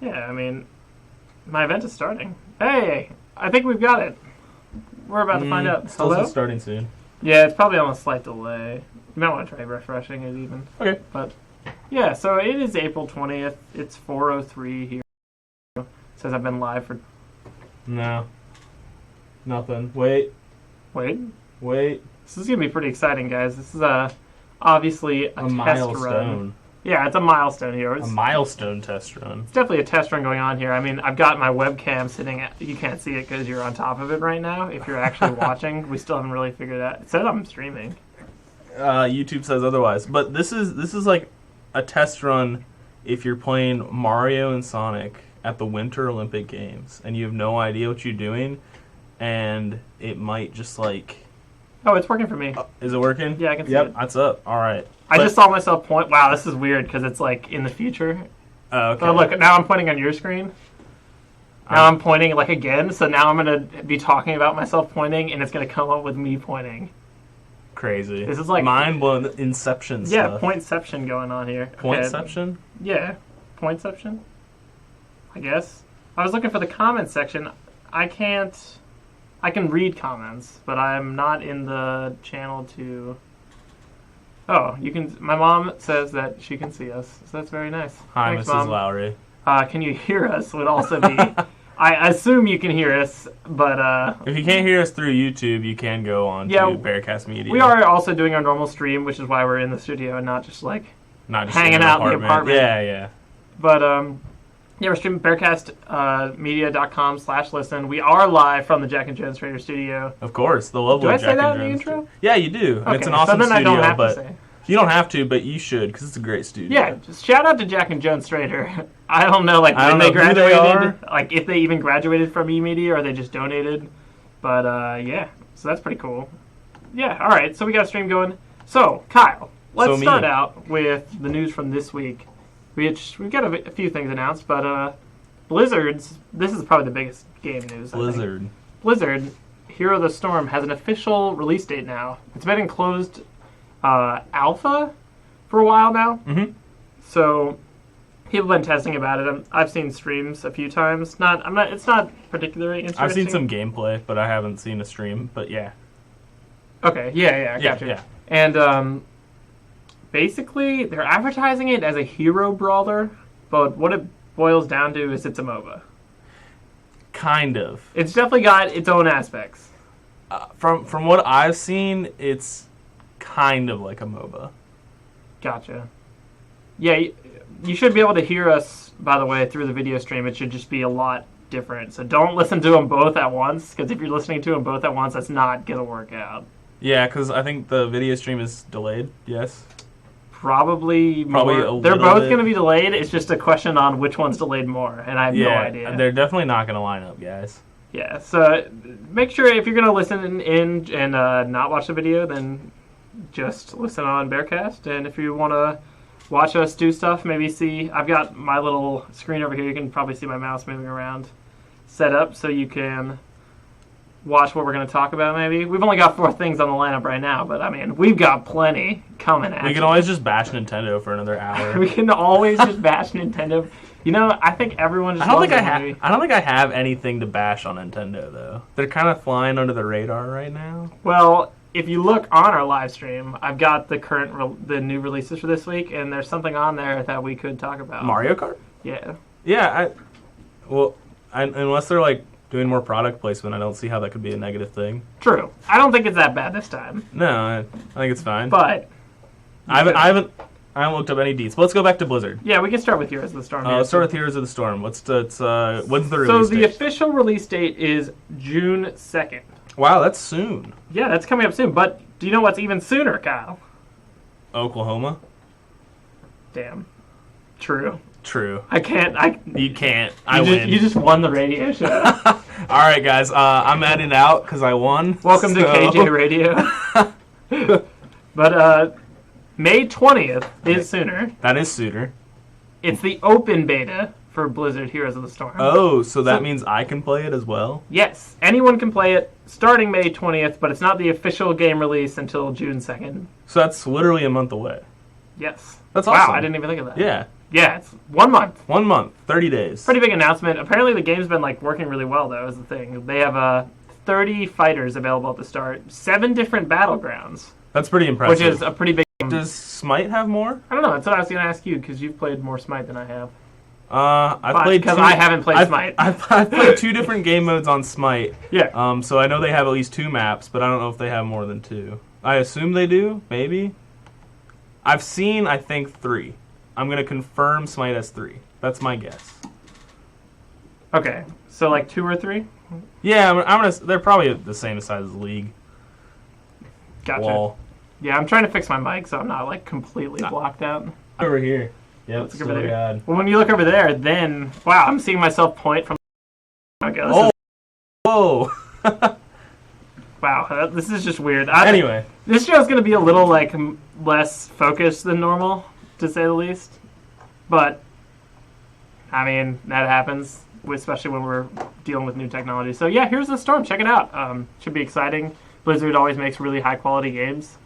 Yeah, I mean, my event is starting. Hey, I think we've got it. We're about to find out. Still Hello? says starting soon. Yeah, it's probably on a slight delay. You might want to try refreshing it even. Okay. But, yeah, so it is April 20th. It's 4:03 here. It says I've been live for... No. Nothing. Wait. Wait. This is going to be pretty exciting, guys. This is obviously a test milestone. run. Yeah, it's a milestone here. A milestone test run. It's definitely a test run going on here. I mean, I've got my webcam sitting at... You can't see it because you're on top of it right now. If you're actually watching, we still haven't really figured out. It says I'm streaming. YouTube says otherwise. But this is like a test run if you're playing Mario and Sonic at the Winter Olympic Games and you have no idea what you're doing, and it might just like... Oh, it's working for me. Is it working? Yeah, I can see Yep, it. that's up. All right. I just saw myself point... Wow, this is weird because it's like in the future. Okay. Oh, look, now I'm pointing on your screen. Now I'm pointing like again, so now I'm going to be talking about myself pointing, and it's going to come up with me pointing. Crazy. This is like... mind-blowing Inception Yeah, stuff. pointception going on here. Pointception? Okay. Yeah, pointception, I guess. I was looking for the comments section. I can read comments, but I'm not in the channel to... Oh, you can... My mom says that she can see us, so that's very nice. Hi, Thanks, Mrs. Mom. Lowry. Can you hear us would also be... I assume you can hear us, but... If you can't hear us through YouTube, you can go on to Bearcast Media. We are also doing our normal stream, which is why we're in the studio and not just, like, not just hanging out in the apartment. Yeah. But, yeah, we're streaming bearcastmedia.com/listen. We are live from the Jack and Jones Trader studio. Of course, the lovely Do I Jack say that and in the Jones. intro? Yeah, you do. Okay, It's an awesome so then studio, I don't have but to say. you don't have to, but you should because it's a great studio. Yeah, just shout out to Jack and Jones Trader. I don't know, like, I when don't they know who they graduated, are. like, if they even graduated from eMedia or they just donated. But, yeah, so that's pretty cool. Yeah, all right, so we got a stream going. So, Kyle, let's start out with the news from this week. We've got a few things announced, but Blizzard's, this is probably the biggest game news, I think. Blizzard, Hero of the Storm, has an official release date now. It's been in closed alpha for a while now. Mm-hmm. So people have been testing about it. I've seen streams a few times. It's not particularly interesting. I've seen some gameplay, but I haven't seen a stream. But yeah. Okay. Yeah. Gotcha. Yeah. And basically, they're advertising it as a hero brawler, but what it boils down to is it's a MOBA. Kind of. It's definitely got its own aspects. From what I've seen, it's kind of like a MOBA. Gotcha. Yeah, you should be able to hear us, by the way, through the video stream. It should just be a lot different. So don't listen to them both at once, because if you're listening to them both at once, that's not going to work out. Yeah, because I think the video stream is delayed, yes? Probably more. They're both going to be delayed. It's just a question on which one's delayed more, and I have no idea. They're definitely not going to line up, guys. Yeah, so make sure if you're going to listen in and not watch the video, then just listen on Bearcast. And if you want to watch us do stuff, maybe see... I've got my little screen over here. You can probably see my mouse moving around set up so you can watch what we're going to talk about, maybe. We've only got 4 things on the lineup right now, but, I mean, we've got plenty coming at We can always just bash Nintendo for another hour. We can always just bash Nintendo. You know, I think everyone just I don't loves think movie. I don't think I have anything to bash on Nintendo, though. They're kind of flying under the radar right now. Well, if you look on our live stream, I've got the new releases for this week, and there's something on there that we could talk about. Mario Kart? Yeah. Yeah, unless they're like doing more product placement, I don't see how that could be a negative thing. True. I don't think it's that bad this time. No, I think it's fine. But I haven't looked up any deets. But let's go back to Blizzard. Yeah, we can start with Heroes of the Storm. Let's start with Heroes of the Storm. When's the release date? So the official release date is June 2nd. Wow, that's soon. Yeah, that's coming up soon. But do you know what's even sooner, Kyle? Oklahoma. Damn. True. You can't. I win. You just won the radio show. All right, guys. I'm adding out because I won. Welcome to KJ Radio. But May 20th is sooner. That is sooner. It's the open beta for Blizzard Heroes of the Storm. Oh, so that means I can play it as well? Yes. Anyone can play it starting May 20th, but it's not the official game release until June 2nd. So that's literally a month away. Yes. That's awesome. Wow, I didn't even think of that. Yeah. Yeah, it's 1 month. 1 month, 30 days. Pretty big announcement. Apparently the game's been like working really well though, is the thing. They have 30 fighters available at the start, 7 different battlegrounds. That's pretty impressive. Which is a pretty big... Does Smite have more? I don't know. That's what I was going to ask you, because you've played more Smite than I have. I've played because I haven't played Smite. I've played 2 different game modes on Smite. Yeah. So I know they have at least 2 maps, but I don't know if they have more than 2. I assume they do, maybe. I've seen, I think, 3. I'm gonna confirm Smite as 3. That's my guess. Okay, so like 2 or 3? Yeah, I'm gonna. They're probably the same size as League. Gotcha. Wall. Yeah, I'm trying to fix my mic so I'm not like completely blocked out. Over here. Yeah, let's look over there. Well, when you look over there, then wow, I'm seeing myself point from. Okay, whoa! Wow, this is just weird. Anyway, this show's gonna be a little like less focused than normal, to say the least. But I mean, that happens, especially when we're dealing with new technology. So yeah, here's the Storm. Check it out. Should be exciting. Blizzard always makes really high quality games,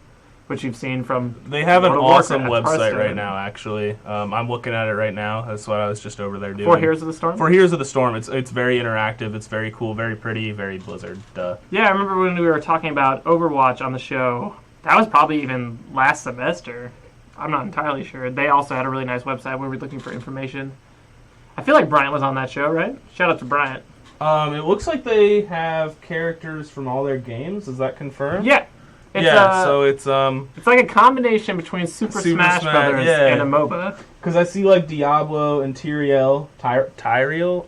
which you've seen from. They have an awesome website right now. Actually, I'm looking at it right now. That's what I was just over there doing. For Heroes of the Storm. For Heroes of the Storm, it's very interactive. It's very cool, very pretty, very Blizzard. Duh. Yeah, I remember when we were talking about Overwatch on the show. That was probably even last semester. I'm not entirely sure. They also had a really nice website where we were looking for information. I feel like Bryant was on that show, right? Shout out to Bryant. It looks like they have characters from all their games. Is that confirmed? Yeah. So it's like a combination between Super Smash Brothers and a MOBA. Because I see like Diablo and Tyrael. Tyrael?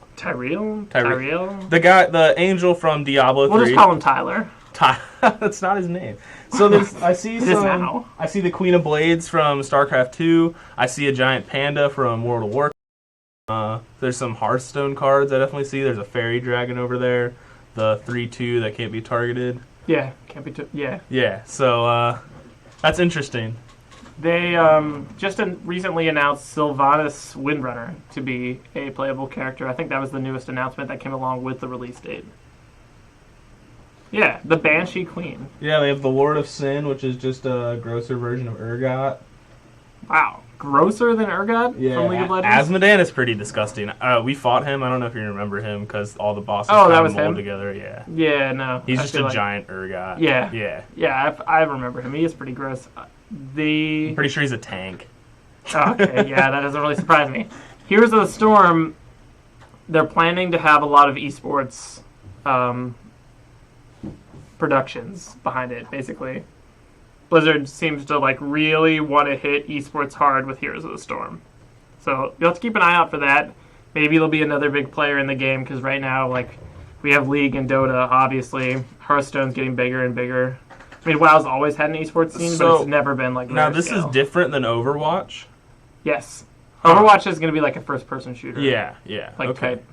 The guy, the angel from Diablo 3. We'll just call him Tyler. That's not his name. So I see I see the Queen of Blades from StarCraft 2. I see a giant panda from World of Warcraft. There's some Hearthstone cards I definitely see. There's a fairy dragon over there. The 3/2 that can't be targeted. Yeah, can't be. Yeah. Yeah. So that's interesting. They just recently announced Sylvanas Windrunner to be a playable character. I think that was the newest announcement that came along with the release date. Yeah, the Banshee Queen. Yeah, they have the Lord of Sin, which is just a grosser version of Urgot. Wow. Grosser than Urgot from League of Legends? Asmodan is pretty disgusting. We fought him. I don't know if you remember him because all the bosses that was mold him? Together. Yeah. Yeah, no. He's just a giant Urgot. Yeah. Yeah. Yeah, I remember him. He is pretty gross. I'm pretty sure he's a tank. Okay, yeah, that doesn't really surprise me. Heroes of the Storm, they're planning to have a lot of esports productions behind it, basically. Blizzard seems to like really want to hit esports hard with Heroes of the Storm. So you'll have to keep an eye out for that. Maybe there'll be another big player in the game, because right now, like, we have League and Dota, obviously. Hearthstone's getting bigger and bigger. I mean, WoW's always had an esports scene, but it's never been like now this is different than Overwatch? Yes. Overwatch is going to be like a first-person shooter. Yeah. Like okay. type.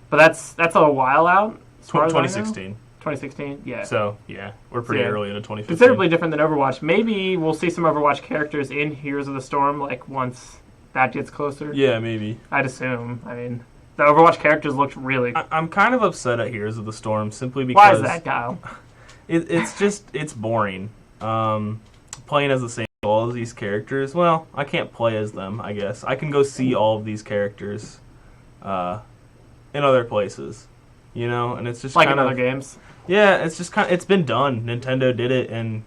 But that's a while out. 2016. 2016, yeah. So, yeah, we're pretty early into 2015. Considerably different than Overwatch. Maybe we'll see some Overwatch characters in Heroes of the Storm, like, once that gets closer. Yeah, maybe. I'd assume. I mean, the Overwatch characters looked really... I'm kind of upset at Heroes of the Storm, simply because... Why is that, Kyle? It's boring. Playing as the same all of these characters, well, I can't play as them, I guess. I can go see all of these characters in other places, you know, and it's just like in other games. Yeah, it's just it's been done. Nintendo did it and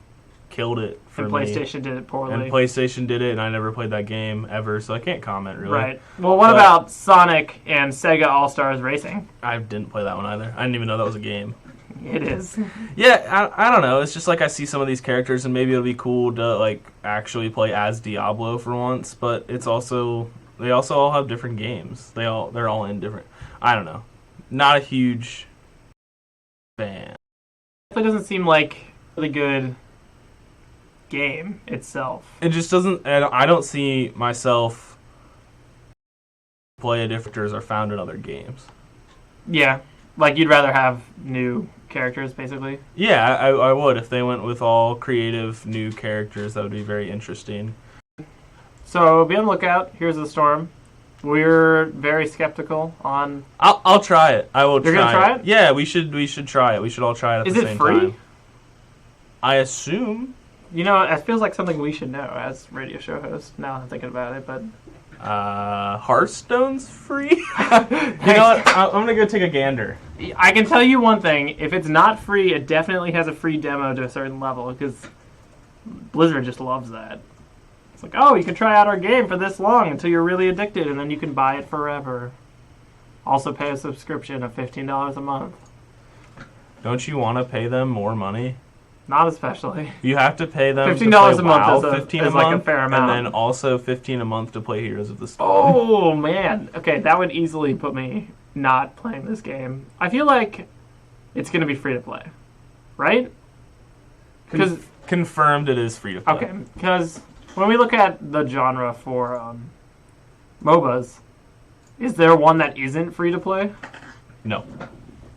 killed it for me. And PlayStation did it poorly. And PlayStation did it, and I never played that game ever, so I can't comment really. Right. Well, what about Sonic and Sega All-Stars Racing? I didn't play that one either. I didn't even know that was a game. It is. Yeah, I don't know. It's just like I see some of these characters, and maybe it'll be cool to like actually play as Diablo for once. But it's also they also all have different games. They're all in different. I don't know. Not a huge fan. It doesn't seem like a really good game itself. It just doesn't. I don't see myself play a different characters are found in other games. Yeah, like you'd rather have new characters, basically. Yeah, I would if they went with all creative new characters. That would be very interesting. So be on the lookout. Here's the Storm. We're very skeptical on. I'll try it. I will. You're gonna try it? Yeah, we should try it. We should all try it at the same time. Is it free? I assume. You know, it feels like something we should know as radio show hosts. Now I'm thinking about it, but Hearthstone's free? You know what? I'm going to go take a gander. I can tell you one thing. If it's not free, it definitely has a free demo to a certain level, because Blizzard just loves that. It's like, oh, you can try out our game for this long until you're really addicted, and then you can buy it forever. Also pay a subscription of $15 a month. Don't you want to pay them more money? Not especially. You have to pay them $15 a month is like a fair amount. And then also $15 a month to play Heroes of the Storm. Oh, man. Okay, that would easily put me not playing this game. I feel like it's going to be free to play. Right? Confirmed it is free to play. Okay, because when we look at the genre for MOBAs, is there one that isn't free to play? No.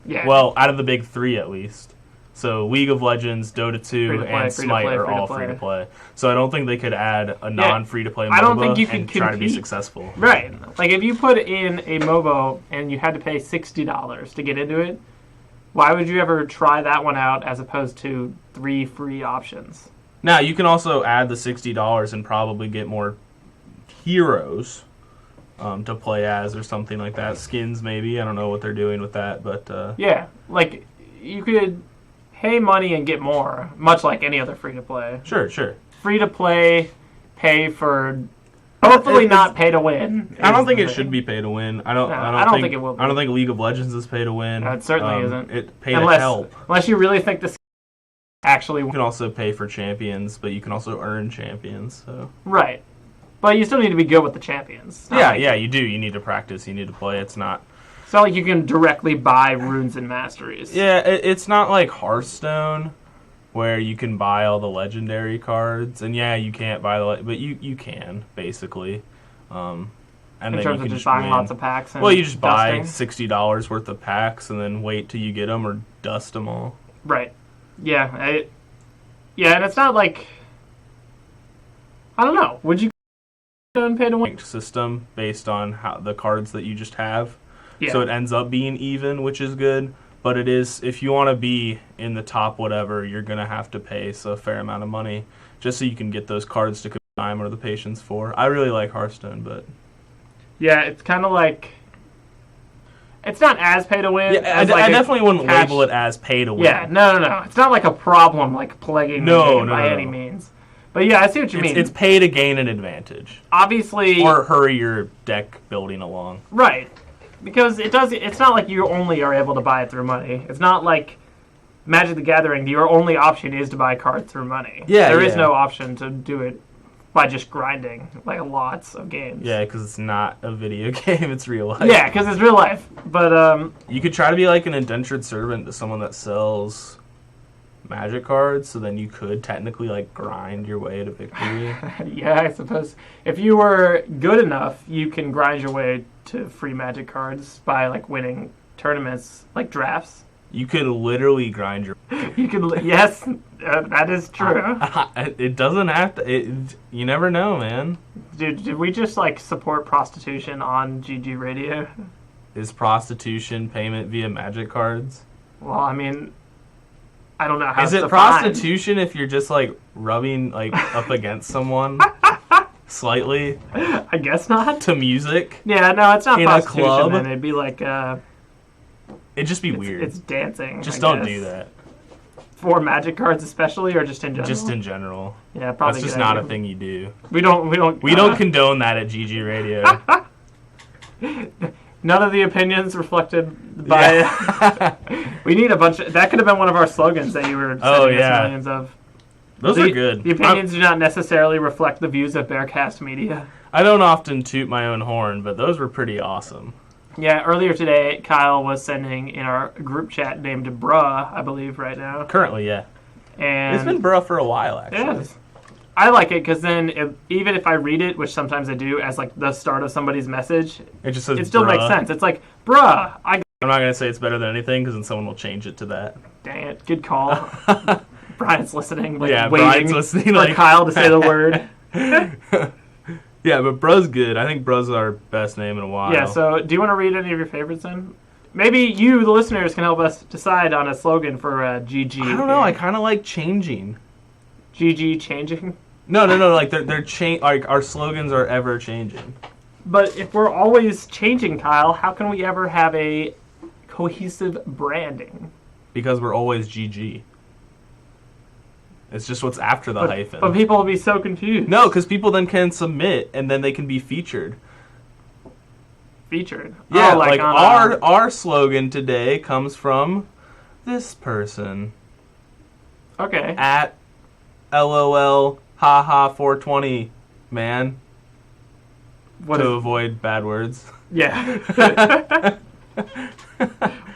Yeah. Well, out of the big three at least. So League of Legends, Dota 2, and Smite are all free to play. So I don't think they could add a non-free to play MOBA I don't think you could try to be successful. Right. Like if you put in a MOBA and you had to pay $60 to get into it, why would you ever try that one out as opposed to 3 free options? Now, you can also add the $60 and probably get more heroes to play as or something like that. Skins, maybe. I don't know what they're doing with that, but... Yeah, like, you could pay money and get more, much like any other free-to-play. Sure. Free-to-play, pay for... Hopefully not pay to win. I don't think it should be pay to win. I don't think it will be. I don't think League of Legends is pay to win. No, it certainly isn't. It pay to help. Unless you really think this actually... You can also pay for champions, but you can also earn champions. So. Right. But you still need to be good with the champions. Yeah, you do. You need to practice. You need to play. It's not like you can directly buy runes and masteries. Yeah, it's not like Hearthstone, where you can buy all the legendary cards. And yeah, you can't buy but you can, basically. And in then terms you of can just buying lots of packs and you just buy dusting. $60 worth of packs and then wait till you get them or dust them all. Right. Yeah. And it's not like... I don't know. Would you pay to win? System based on how the cards that you just have. Yeah. So it ends up being even, which is good. But it is, if you want to be in the top whatever, you're going to have to pay a fair amount of money just so you can get those cards to time or the patience for. I really like Hearthstone, but... Yeah, it's kind of like... It's not as pay to win. Yeah, I definitely wouldn't label it as pay to win. Yeah, no. It's not like a problem like plaguing the game by any means. But yeah, I see what you mean. It's pay to gain an advantage. Obviously... Or hurry your deck building along. Right. Because it's not like you only are able to buy it through money. It's not like Magic the Gathering, your only option is to buy cards through money. Yeah, There is no option to do it by just grinding, like lots of games. Yeah, because it's not a video game, it's real life. Yeah, because it's real life. But, you could try to be like an indentured servant to someone that sells Magic cards, so then you could technically like grind your way to victory. Yeah, I suppose. If you were good enough, you can grind your way to free Magic cards by like winning tournaments, like drafts. You could literally grind your... You could, yes, that is true. It doesn't have to... you never know, man. Dude, did we just like support prostitution on GG Radio? Is prostitution payment via Magic cards? Well, I mean... I don't know how. Is it prostitution if you're just like rubbing like up against someone slightly? I guess not. To music? Yeah, no, it's not in prostitution. A club? Then it'd be like it'd just be weird. It's dancing. Just don't do that. For Magic cards, especially, or just in general. Just in general. Yeah, probably. That's just not a thing you do. We don't condone that at GG Radio. None of the opinions reflected by... Yeah. We need a bunch of... That could have been one of our slogans that you were sending us millions of. Those are good. The opinions do not necessarily reflect the views of Bearcast Media. I don't often toot my own horn, but those were pretty awesome. Yeah, earlier today, Kyle was sending in our group chat named Bruh, I believe, right now. Currently, yeah. And it's been Bruh for a while, actually. Yes. I like it because then even if I read it, which sometimes I do, as like the start of somebody's message, it just says it still bruh. makes sense. It's like, bruh. I'm not going to say it's better than anything because then someone will change it to that. Dang it. Good call. Brian's listening. Like, yeah, waiting Brian's listening. for Kyle to say the word. Yeah, but Bruh's good. I think Bruh's our best name in a while. Yeah, so do you want to read any of your favorites then? Maybe you, the listeners, can help us decide on a slogan for GG. I don't know. I kind of like changing. GG changing? No. Like they're like our slogans are ever changing. But if we're always changing, Kyle, how can we ever have a cohesive branding? Because we're always GG. It's just what's after the hyphen. But people will be so confused. No, because people then can submit, and then they can be featured. Featured? Yeah, like our slogan today comes from this person. Okay. At LOL haha 420, man. To avoid bad words. Yeah.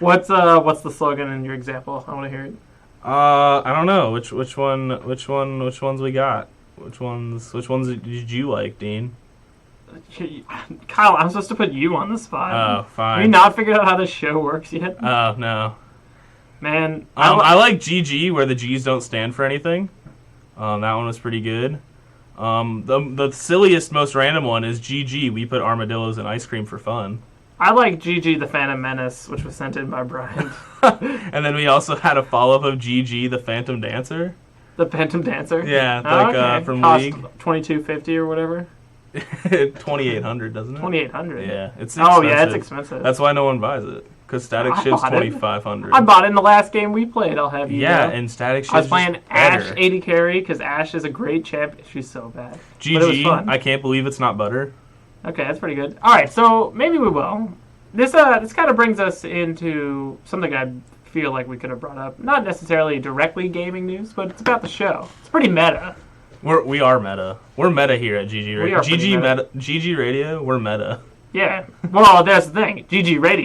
What's the slogan in your example? I want to hear it. I don't know which ones we got. Which ones did you like, Dean? Kyle, I'm supposed to put you on the spot. Oh, fine. Have you not figured out how this show works yet? Oh, no. Man, I like GG where the G's don't stand for anything. That one was pretty good. The silliest, most random one is GG. We put armadillos in ice cream for fun. I like GG the Phantom Menace, which was sent in by Brian. And then we also had a follow-up of GG the Phantom Dancer. The Phantom Dancer? Yeah, okay. From Cost League. $22.50 or whatever. 2,800, doesn't it? 2,800. Yeah, it's expensive. Oh yeah, it's expensive. That's why no one buys it. Because Static Shift's 2,500. I bought it in the last game we played. I'll have you know. And Static Shift. I was playing Ash 80 carry because Ash is a great champ. She's so bad. GG. But it was fun. I can't believe it's not butter. Okay, that's pretty good. All right, so maybe we will. This kind of brings us into something I feel like we could have brought up. Not necessarily directly gaming news, but it's about the show. It's pretty meta. We are meta. We're meta here at GG Radio. We are GG Radio, we're meta. Yeah. Well, that's the thing. GG Radio.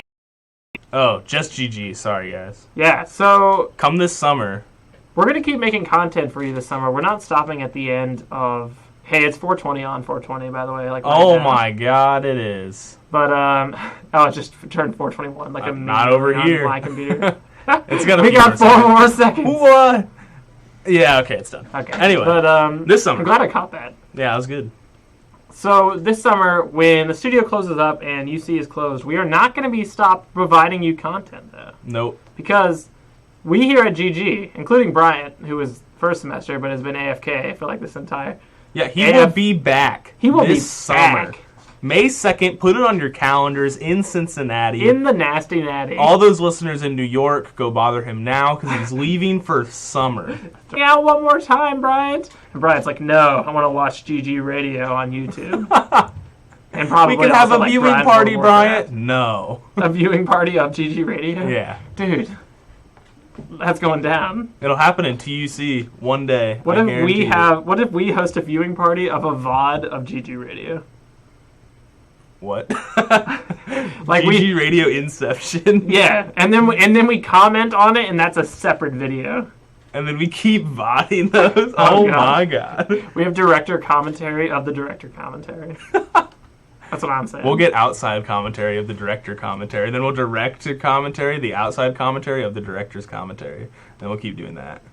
Oh, just GG. Sorry, guys. Yeah, so come this summer. We're going to keep making content for you this summer. We're not stopping at the end of... Hey, it's 420 on 420, by the way. Like right now. My God, it is. But, it just turned 421. Like not over here. On my computer. It's gonna we got 4 more seconds. What? Yeah, okay, it's done. Okay. Anyway, but this summer. I'm glad I caught that. Yeah, that was good. So this summer, when the studio closes up and UC is closed, we are not going to be stopped providing you content, though. Nope. Because we here at GG, including Bryant, who was first semester but has been AFK for like this entire... Yeah, he will be back. He will this be summer. Back. May 2nd, put it on your calendars in Cincinnati. In the Nasty Natty. All those listeners in New York, go bother him now because he's leaving for summer. Yeah, one more time, Bryant. And Bryant's like, no, I want to watch GG Radio on YouTube. And probably we can have a viewing party, Bryant. No. A viewing party of GG Radio? Yeah. Dude, that's going down. It'll happen in TUC one day. What if we host a viewing party of a VOD of GG Radio? What? Like GG Radio Inception. Yeah, and then we comment on it, and that's a separate video. And then we keep VODing those. Oh my God. We have director commentary of the director commentary. That's what I'm saying. We'll get outside commentary of the director commentary. Then we'll direct commentary, the outside commentary of the director's commentary. Then we'll keep doing that.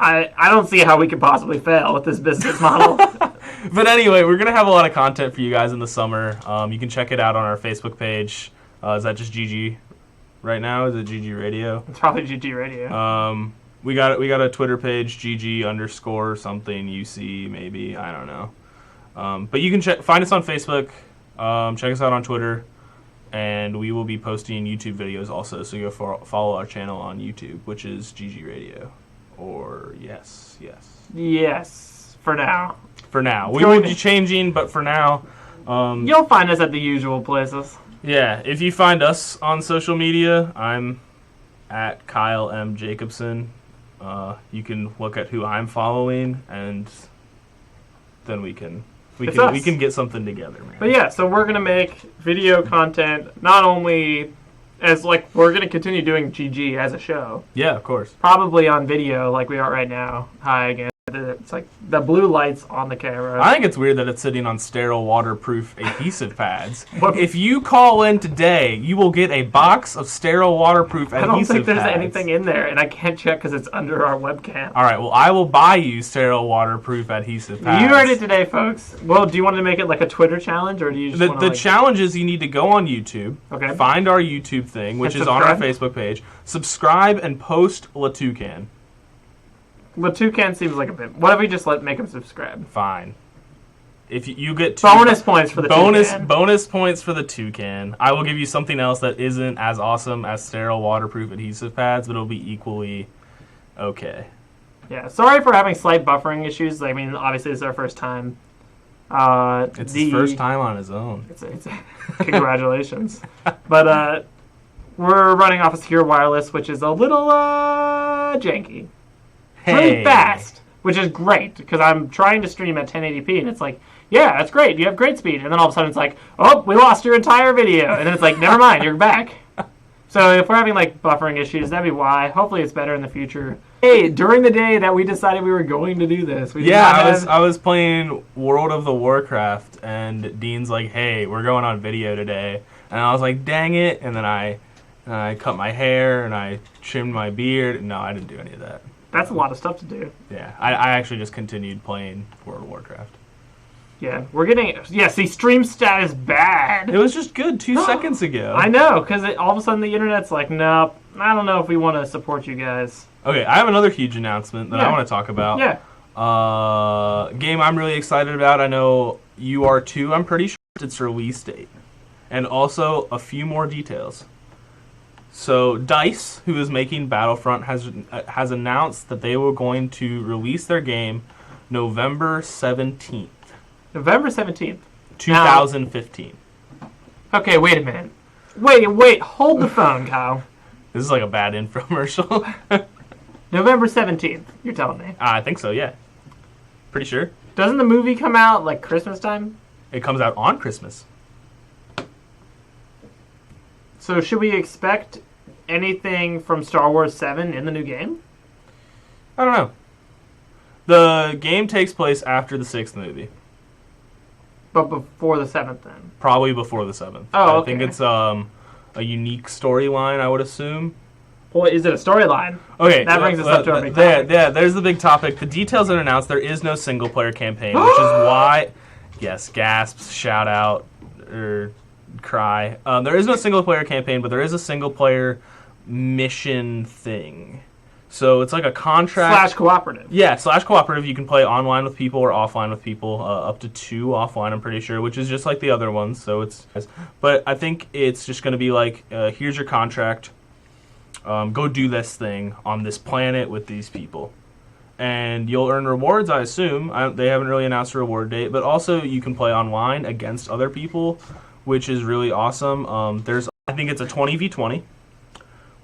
I don't see how we could possibly fail with this business model. But anyway, we're going to have a lot of content for you guys in the summer. You can check it out on our Facebook page. Is that just GG right now? Is it GG Radio? It's probably GG Radio. We got a Twitter page, GG_ something UC maybe. I don't know. But you can find us on Facebook. Check us out on Twitter. And we will be posting YouTube videos also. So you'll follow our channel on YouTube, which is GG Radio. Or yes. Yes, for now. For now. We will be changing, but for now... you'll find us at the usual places. Yeah, if you find us on social media, I'm at Kyle M. Jacobson. You can look at who I'm following, and then we can get something together, man. But yeah, so we're going to make video content not only... as we're gonna continue doing GG as a show. Yeah, of course. Probably on video, like we are right now. Hi again. It's like the blue lights on the camera. I think it's weird that it's sitting on sterile, waterproof adhesive pads. If you call in today, you will get a box of sterile, waterproof adhesive pads. I don't think there's anything in there, and I can't check because it's under our webcam. All right, well, I will buy you sterile, waterproof adhesive pads. You heard it today, folks. Well, do you want to make it like a Twitter challenge, or do you just want to... The challenge is you need to go on YouTube, find our YouTube thing, which is on our Facebook page, subscribe, and post Latoucan. Latoucan seems like a bit... What if we just make him subscribe? Fine. if you get bonus points for the toucan. Bonus points for the toucan. I will give you something else that isn't as awesome as sterile waterproof adhesive pads, but it'll be equally okay. Yeah, sorry for having slight buffering issues. I mean, obviously, it's our first time. It's his first time on his own. Congratulations. But we're running off a secure wireless, which is a little janky. Really fast, which is great, because I'm trying to stream at 1080p, and it's like, yeah, that's great. You have great speed. And then all of a sudden it's like, oh, we lost your entire video. And then it's like, never mind, you're back. So if we're having like buffering issues, that'd be why. Hopefully it's better in the future. Hey, during the day that we decided we were going to do this, I was playing World of the Warcraft, and Dean's like, "Hey, we're going on video today," and I was like, "Dang it!" And then I cut my hair and I trimmed my beard. No, I didn't do any of that. That's a lot of stuff to do. Yeah, I actually just continued playing World of Warcraft. Yeah, we're getting... Yeah, see, stream stat is bad. It was just good 2 seconds ago. I know, because all of a sudden the internet's like, nope, I don't know if we want to support you guys. Okay, I have another huge announcement that I want to talk about. Yeah. Game I'm really excited about. I know you are too. I'm pretty sure its release date. And also a few more details. So DICE, who is making Battlefront, has announced that they were going to release their game November 17th. November 17th. 2015. Okay, wait a minute. Wait, hold the phone, Kyle. This is like a bad infomercial. November 17th, you're telling me? I think so, yeah. Pretty sure. Doesn't the movie come out like Christmas time? It comes out on Christmas. So should we expect anything from Star Wars 7 in the new game? I don't know. The game takes place after the 6th movie. But before the 7th, then? Probably before the 7th. Oh, okay. I think it's a unique storyline, I would assume. Well, is it a storyline? Okay. That brings us up to our big topic. Yeah, there's the big topic. The details are announced. There is no single-player campaign, which is why... Yes, gasps, shout out, or cry. There is no single-player campaign, but there is a single-player mission thing. So it's like a contract... / cooperative. Yeah, / cooperative. You can play online with people or offline with people. Up to 2 offline, I'm pretty sure, which is just like the other ones. So it's... But I think it's just going to be like, here's your contract. Go do this thing on this planet with these people. And you'll earn rewards, I assume. They haven't really announced a reward date. But also, you can play online against other people, which is really awesome. I think it's a 20v20.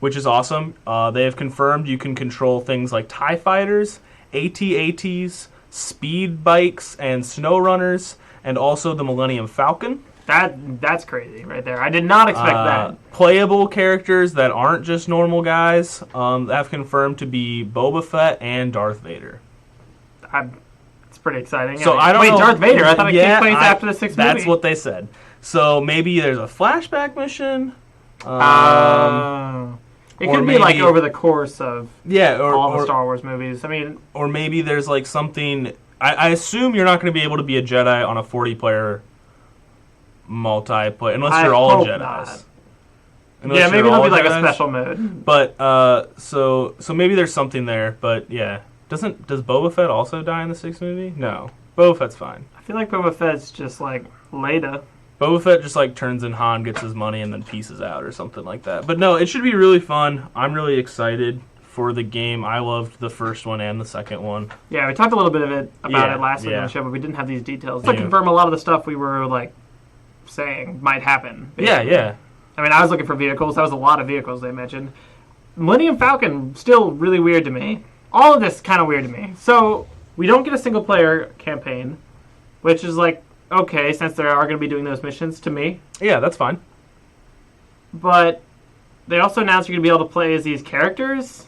Which is awesome. They have confirmed you can control things like TIE fighters, AT-ATs, speed bikes, and snow runners, and also the Millennium Falcon. That's crazy right there. I did not expect that. Playable characters that aren't just normal guys have confirmed to be Boba Fett and Darth Vader. It's pretty exciting. So I don't know. Wait, Darth Vader? I thought it came place after the 6th movie. That's what they said. So maybe there's a flashback mission. It could be like over the course of all the Star Wars movies. I mean, or maybe there's like something. I assume you're not going to be able to be a Jedi on a 40-player multiplayer unless you're all Jedis. Yeah, maybe there'll be like a special mode. But so maybe there's something there. But yeah, does Boba Fett also die in the 6th movie? No, Boba Fett's fine. I feel like Boba Fett's just like Leia. Boba Fett just like turns in Han, gets his money, and then pieces out or something like that. But no, it should be really fun. I'm really excited for the game. I loved the first one and the second one. Yeah, we talked a little bit about it last week on the show, but we didn't have these details. To confirm a lot of the stuff we were like saying might happen. Basically. Yeah. I mean, I was looking for vehicles. That was a lot of vehicles they mentioned. Millennium Falcon, still really weird to me. All of this kind of weird to me. So, we don't get a single-player campaign, which is like, okay, since they are going to be doing those missions to me. Yeah, that's fine. But they also announced you're going to be able to play as these characters.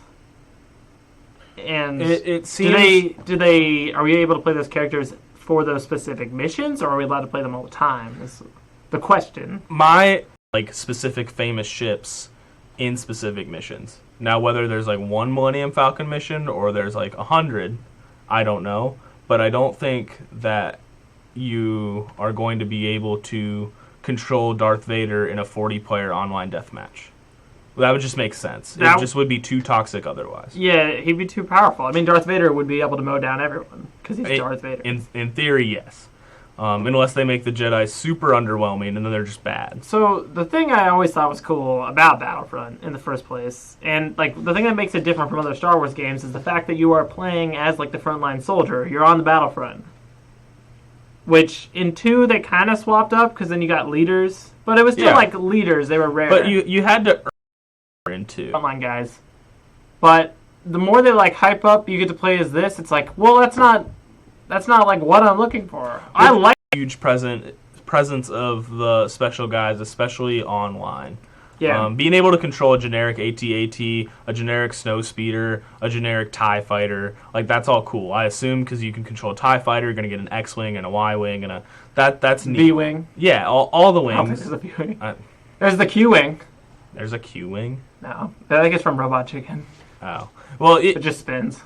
And it seems... Are we able to play those characters for those specific missions, or are we allowed to play them all the time? Is the question. My specific famous ships in specific missions. Now, whether there's like one Millennium Falcon mission or there's like 100, I don't know. But I don't think that you are going to be able to control Darth Vader in a 40-player online deathmatch. That would just make sense. It just would be too toxic otherwise. Yeah, he'd be too powerful. I mean, Darth Vader would be able to mow down everyone because he's Darth Vader. In theory, yes. unless they make the Jedi super underwhelming and then they're just bad. So the thing I always thought was cool about Battlefront in the first place, and like the thing that makes it different from other Star Wars games, is the fact that you are playing as like the frontline soldier. You're on the battlefront. Which in 2 they kind of swapped up because then you got leaders, but it was still like leaders. They were rare. But you had to earn in 2 frontline guys. But the more they like hype up, you get to play as this. It's like, well, that's not like what I'm looking for. I like huge presence of the special guys, especially online. Yeah. Being able to control a generic AT-AT, a generic snow speeder, a generic TIE fighter, like that's all cool. I assume because you can control a TIE fighter, you're going to get an X-wing and a Y-wing and that's neat. B-wing. Yeah, all the I don't wings. think there's a B-wing. There's the Q-wing. There's a Q-wing? No. I think it's from Robot Chicken. Oh. Well, it just spins.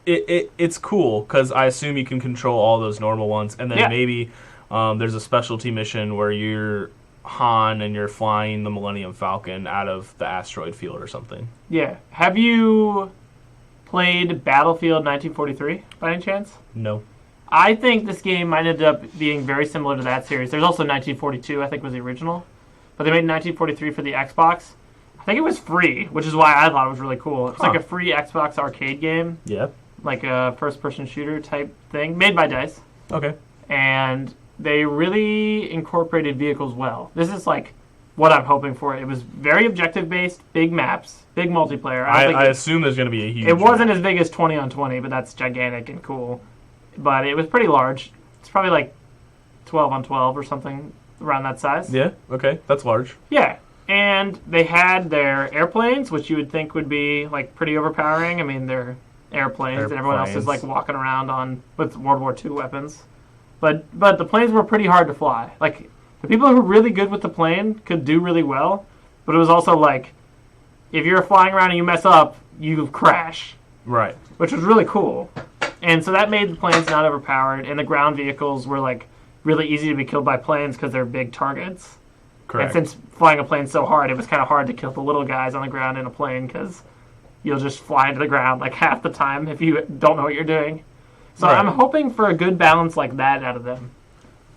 It's cool because I assume you can control all those normal ones, and then maybe there's a specialty mission where you're Han and you're flying the Millennium Falcon out of the asteroid field or something. Yeah. Have you played Battlefield 1943 by any chance? No. I think this game might end up being very similar to that series. There's also 1942, I think was the original. But they made 1943 for the Xbox. I think it was free, which is why I thought it was really cool. It's like a free Xbox arcade game. Yeah. Like a first-person shooter type thing, made by DICE. Okay. And they really incorporated vehicles well. This is like what I'm hoping for. It was very objective-based, big maps, big multiplayer. I assume there's going to be a huge It wasn't map. as big as 20 on 20, but that's gigantic and cool. But it was pretty large. It's probably like 12 on 12 or something around that size. Yeah, okay. That's large. Yeah. And they had their airplanes, which you would think would be like pretty overpowering. I mean, they're airplanes, and everyone else is like walking around with World War II weapons. But the planes were pretty hard to fly. Like, the people who were really good with the plane could do really well, but it was also like, if you're flying around and you mess up, you crash. Right. Which was really cool. And so that made the planes not overpowered, and the ground vehicles were like really easy to be killed by planes because they're big targets. Correct. And since flying a plane so hard, it was kind of hard to kill the little guys on the ground in a plane because you'll just fly into the ground like half the time if you don't know what you're doing. So I'm hoping for a good balance like that out of them.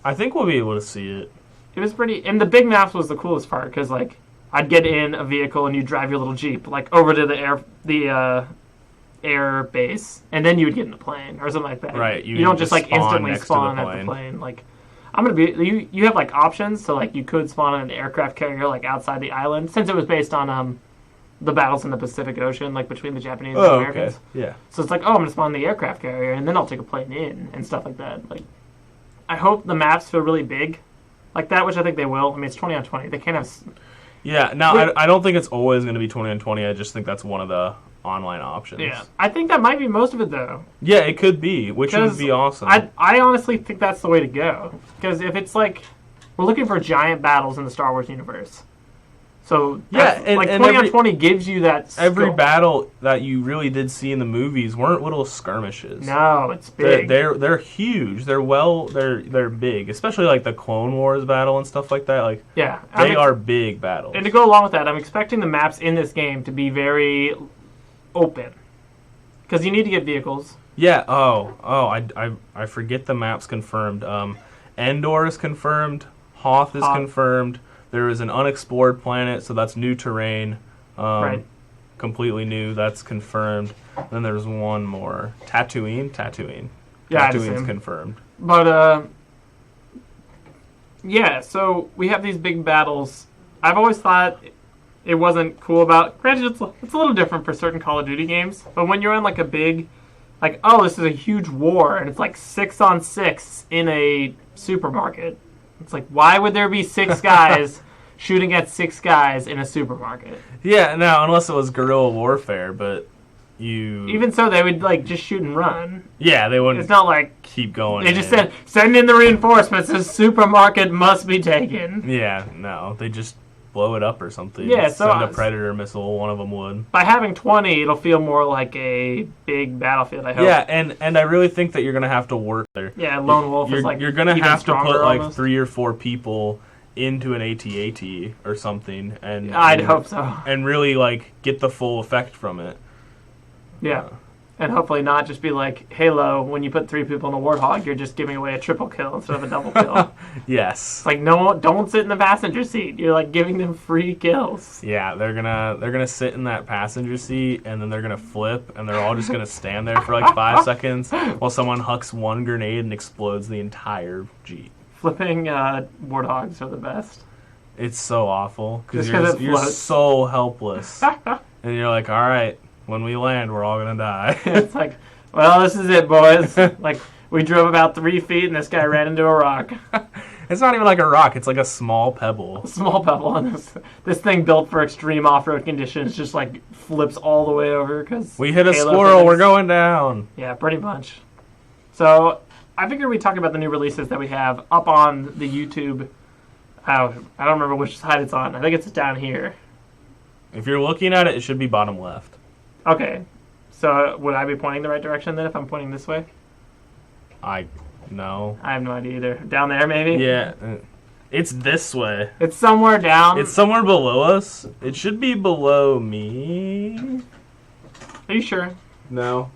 I think we'll be able to see it. It was pretty, and the big maps was the coolest part because like I'd get in a vehicle and you drive your little Jeep like over to the air base, and then you would get in the plane or something like that. Right. You don't just like instantly spawn at the plane. Like I'm gonna be you have like options, so like you could spawn on an aircraft carrier like outside the island since it was based on the battles in the Pacific Ocean, like between the Japanese and the Americans. Okay. Yeah. So it's like, I'm gonna spawn the aircraft carrier and then I'll take a plane in and stuff like that. Like, I hope the maps feel really big, like that, which I think they will. I mean, it's 20 on 20. They can't have. Yeah. No, I don't think it's always going to be 20 on 20. I just think that's one of the online options. Yeah, I think that might be most of it though. Yeah, it could be, which would be awesome. I honestly think that's the way to go, because if it's like we're looking for giant battles in the Star Wars universe, so yeah, and 20 on 20 gives you that. Every battle that you really did see in the movies weren't little skirmishes. No, it's big. They're huge. They're big, especially like the Clone Wars battle and stuff like that. Like they are big battles. And to go along with that, I'm expecting the maps in this game to be very open, because you need to get vehicles. Yeah. I forget the maps confirmed. Endor is confirmed. Hoth is confirmed. There is an unexplored planet, so that's new terrain. Right. Completely new. That's confirmed. Then there's one more. Tatooine. Yeah, Tatooine's confirmed. But yeah. So we have these big battles. I've always thought it wasn't cool about. Granted, it's a little different for certain Call of Duty games, but when you're in like a big, like, oh, this is a huge war, and it's like 6 on 6 in a supermarket. It's like, why would there be 6 guys shooting at 6 guys in a supermarket? Yeah, no, unless it was guerrilla warfare, but even so, they would like just shoot and run. Yeah, they wouldn't. It's not like keep going. They just said, send in the reinforcements. This supermarket must be taken. Yeah, no, they just blow it up or something. Yeah, so send a Predator missile. One of them would. By having 20, it'll feel more like a big battlefield. I hope. Yeah, and I really think that you're gonna have to work there. Yeah, Lone Wolf is like you're gonna have to put like almost 3 or 4 people into an AT-AT or something, and I'd hope so. and really like get the full effect from it. Yeah. and hopefully not just be like Halo. When you put 3 people in a Warthog, you're just giving away a triple kill instead of a double kill. Yes. It's like, no, don't sit in the passenger seat. You're like giving them free kills. Yeah, they're gonna sit in that passenger seat, and then they're gonna flip, and they're all just gonna stand there for like 5 seconds while someone hucks one grenade and explodes the entire Jeep. Flipping Warthogs are the best. It's so awful because Just you're so helpless, and you're like, all right, when we land, we're all gonna die. It's like, well, this is it, boys. Like, we drove about 3 feet, and this guy ran into a rock. It's not even like a rock; it's like a small pebble. A small pebble, and this thing built for extreme off-road conditions just like flips all the way over because we hit a squirrel. We're going down. Yeah, pretty much. So I figured we'd talk about the new releases that we have up on the YouTube. I don't remember which side it's on. I think it's down here. If you're looking at it, it should be bottom left. Okay. So would I be pointing the right direction then if I'm pointing this way? No. I have no idea either. Down there, maybe? Yeah. It's this way. It's somewhere down. It's somewhere below us. It should be below me. Are you sure? No.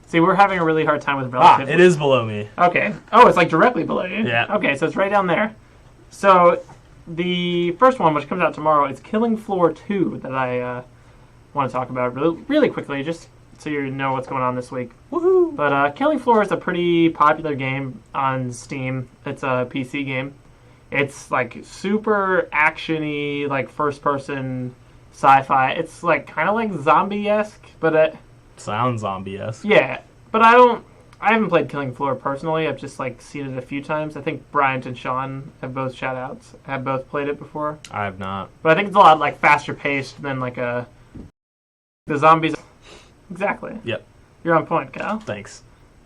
See, we're having a really hard time with relative. It is below me. Okay. Oh, it's like directly below you? Yeah. Okay, so it's right down there. So the first one, which comes out tomorrow, is Killing Floor 2 that I want to talk about really quickly, just so you know what's going on this week. Woohoo! But Killing Floor is a pretty popular game on Steam. It's a PC game. It's like super action-y, like first-person sci-fi. It's like kind of like zombie-esque, but sounds zombie-esque. Yeah, but I haven't played Killing Floor personally. I've just like seen it a few times. I think Bryant and Sean have both played it before. I have not. But I think it's a lot like faster paced than like the zombies. Exactly. Yep. You're on point, Kyle. Thanks.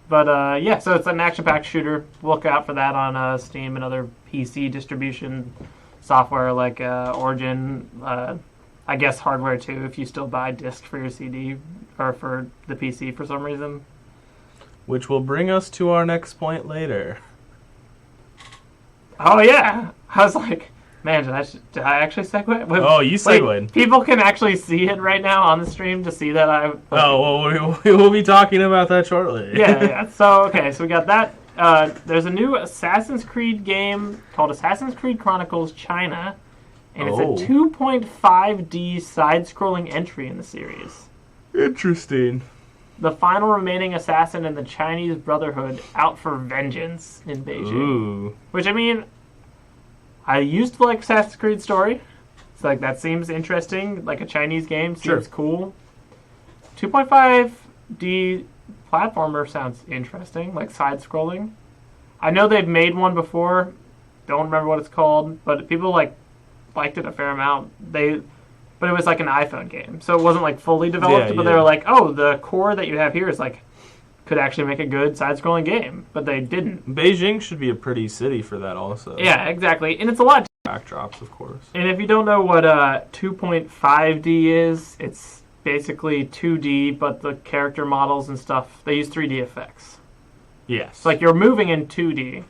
But yeah, so it's an action-packed shooter. Look out for that on Steam and other PC distribution software like Origin. I guess hardware too, if you still buy disc for your CD or for the PC for some reason. Which will bring us to our next point later. Oh yeah, I was like, man, did I actually segue? Oh, you segued. Wait, people can actually see it right now on the stream to see that I. Oh, well, we will be talking about that shortly. Yeah. So okay, so we got that. There's a new Assassin's Creed game called Assassin's Creed Chronicles China, and it's a 2.5D side-scrolling entry in the series. Interesting. The final remaining assassin in the Chinese Brotherhood out for vengeance in Beijing. Ooh. Which, I mean, I used to like Assassin's Creed story. It's like, that seems interesting. Like a Chinese game seems cool. 2.5D platformer sounds interesting, like side-scrolling. I know they've made one before. Don't remember what it's called, but people liked it a fair amount. But it was like an iPhone game, so it wasn't like fully developed. But they were like, "Oh, the core that you have here is like could actually make a good side-scrolling game," but they didn't. Beijing should be a pretty city for that, also. Yeah, exactly, and it's a lot. Backdrops, of course. And if you don't know what 2.5D is, it's basically 2D, but the character models and stuff they use 3D effects. Yes. So like you're moving in 2D.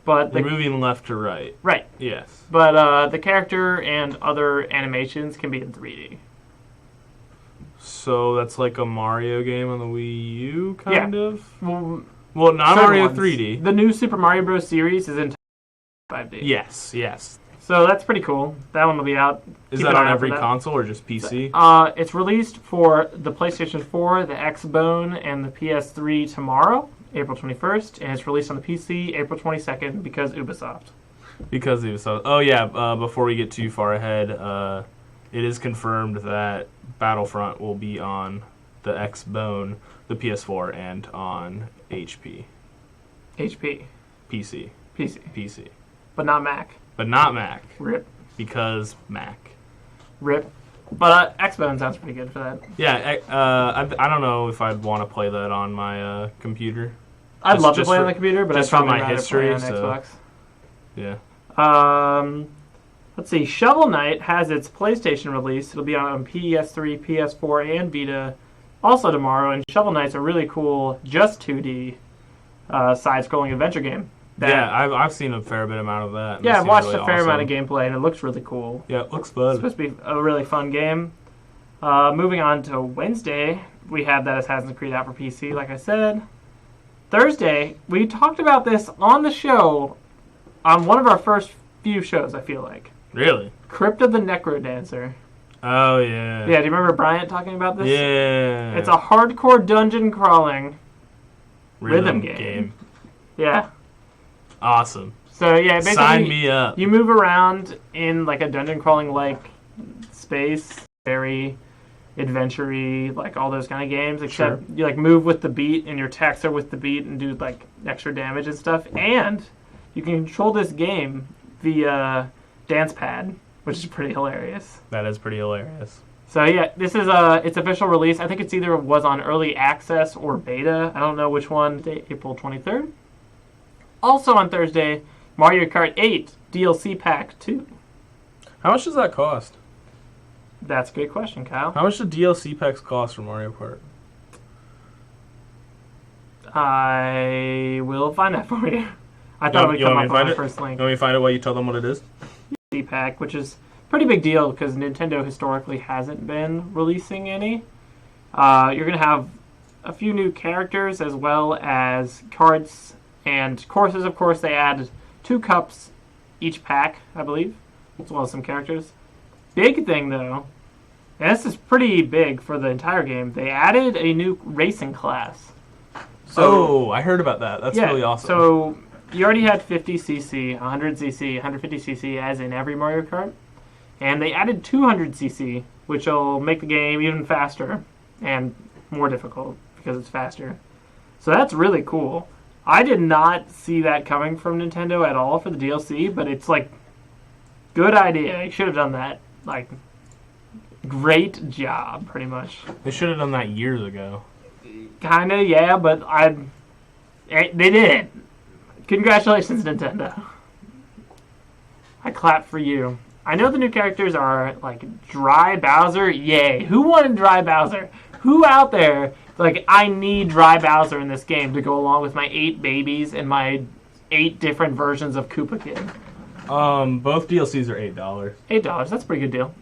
But you're moving left to right. Right. Yes. But the character and other animations can be in 3D. So that's like a Mario game on the Wii U, kind of? Well, not Mario 3D. The new Super Mario Bros. Series is in 5D. Yes. So that's pretty cool. That one will be out. Is that on every console or just PC? It's released for the PlayStation 4, the Xbone, and the PS3 tomorrow, April 21st, and it's released on the PC April 22nd because Ubisoft. Because Ubisoft. Oh, yeah, before we get too far ahead, it is confirmed that Battlefront will be on the Xbone, the PS4, and on HP. PC. PC. But not Mac. RIP. Because Mac. RIP. But Xbone sounds pretty good for that. Yeah, I don't know if I'd want to play that on my computer. I'd love to play on the computer, but I'd probably rather play on Xbox. Yeah. Let's see. Shovel Knight has its PlayStation release. It'll be on PS3, PS4, and Vita also tomorrow. And Shovel Knight's a really cool, just 2D side-scrolling adventure game. I've seen a fair bit amount of that. Yeah, I've watched a fair amount of gameplay, and it looks really cool. Yeah, it looks fun. It's supposed to be a really fun game. Moving on to Wednesday, we have that Assassin's Creed out for PC, like I said. Thursday, we talked about this on the show on one of our first few shows, I feel like. Really? Crypt of the Necrodancer. Oh, yeah. Yeah, do you remember Bryant talking about this? Yeah. It's a hardcore dungeon crawling rhythm game. Yeah. Awesome. So, yeah, basically, sign me up. You move around in like a dungeon crawling like space, very adventure-y, like all those kind of games, except you like move with the beat and your attacks are with the beat and do like extra damage and stuff. And you can control this game via dance pad, which is pretty hilarious. That is pretty hilarious. So yeah, this is its official release. I think it's either was on early access or beta. I don't know which one. April 23rd. Also on Thursday, Mario Kart 8 DLC Pack 2. How much does that cost? That's a good question, Kyle. How much do DLC packs cost for Mario Kart? I will find that for you. I thought it would come up on my first link. You want me to find it while you tell them what it is? DLC Pack, which is a pretty big deal because Nintendo historically hasn't been releasing any. You're going to have a few new characters as well as cards and courses. Of course, they added 2 cups each pack, I believe, as well as some characters. Big thing, though, and this is pretty big for the entire game, they added a new racing class. So, I heard about that. That's really awesome. So, you already had 50cc, 100cc, 150cc as in every Mario Kart. And they added 200cc, which will make the game even faster and more difficult because it's faster. So that's really cool. I did not see that coming from Nintendo at all for the DLC, but it's like, good idea. You should have done that. Like, great job, pretty much. They should have done that years ago. Kinda, yeah, but they did. Congratulations, Nintendo. I clap for you. I know the new characters are, like, Dry Bowser. Yay. Who wanted Dry Bowser? Who out there, like, I need Dry Bowser in this game to go along with my 8 babies and my 8 different versions of Koopa Kid? Both DLCs are $8. $8, that's a pretty good deal.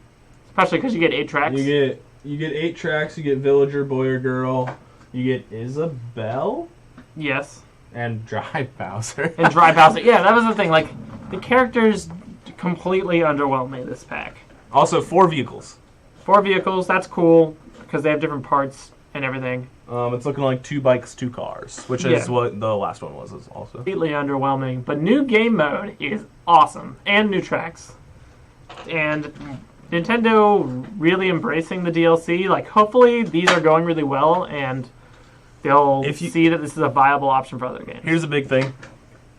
Especially because you get 8 tracks. You get 8 tracks, you get Villager, Boy or Girl, you get Isabelle? Yes. And Dry Bowser. And Dry Bowser. Yeah, that was the thing. Like, the characters completely underwhelmed me this pack. Also, 4 vehicles. 4 vehicles, that's cool, because they have different parts and everything. It's looking like 2 bikes, 2 cars, which is what the last one was also. Completely underwhelming, but new game mode is awesome, and new tracks. And Nintendo really embracing the DLC. Like, hopefully these are going really well, and they'll see that this is a viable option for other games. Here's a big thing.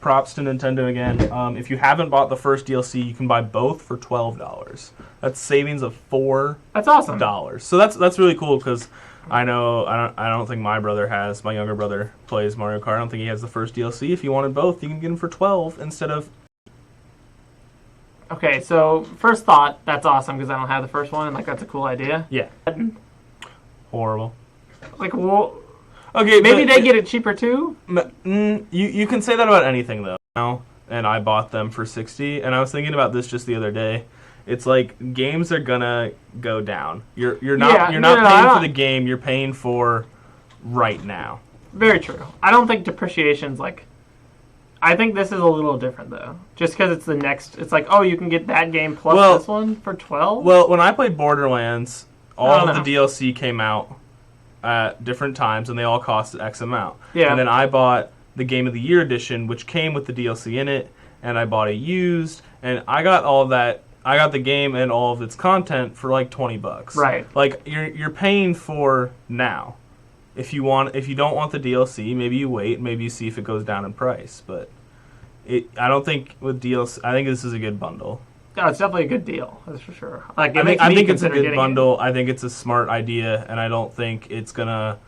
Props to Nintendo again. If you haven't bought the first DLC, you can buy both for $12. That's savings of $4. That's awesome. So that's really cool because I don't think my younger brother plays Mario Kart. I don't think he has the first DLC. If you wanted both, you can get them for $12 instead of. Okay, so first thought, that's awesome because I don't have the first one, and like that's a cool idea. Yeah. Horrible. Like, well, okay, maybe they get it cheaper too. You can say that about anything though. Now, and I bought them for $60, and I was thinking about this just the other day. It's like games are gonna go down. You're not paying for the game. You're paying for right now. Very true. I don't think depreciation's like. I think this is a little different though, just because it's the next. It's like, oh, you can get that game plus this one for $12. Well, when I played Borderlands, all of the DLC came out at different times, and they all cost X amount. Yeah. And then I bought the Game of the Year edition, which came with the DLC in it, and I bought it used, and I got all of that. I got the game and all of its content for like $20. Right. Like you're paying for now. If you don't want the DLC, maybe you wait, maybe you see if it goes down in price. But I don't think with DLC. I think this is a good bundle. No, it's definitely a good deal. That's for sure. Like I think it's a good bundle. I think it's a smart idea, and I don't think it's gonna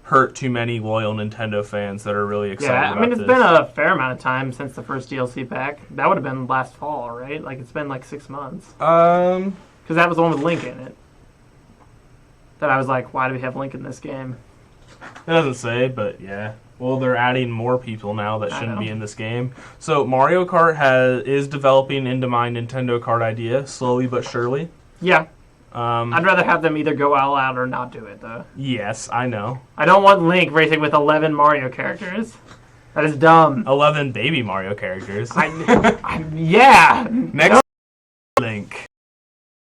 hurt too many loyal Nintendo fans that are really excited about this. Yeah, I mean, it's been a fair amount of time since the first DLC pack. That would have been last fall, right? Like, it's been like 6 months. Because that was the one with Link in it. That I was like, why do we have Link in this game? It doesn't say, but yeah. Well, they're adding more people now that shouldn't be in this game. So Mario Kart is developing into my Nintendo Kart idea, slowly but surely. Yeah. I'd rather have them either go all out or not do it, though. Yes, I know. I don't want Link racing with 11 Mario characters. That is dumb. 11 baby Mario characters. Yeah. Next, Link.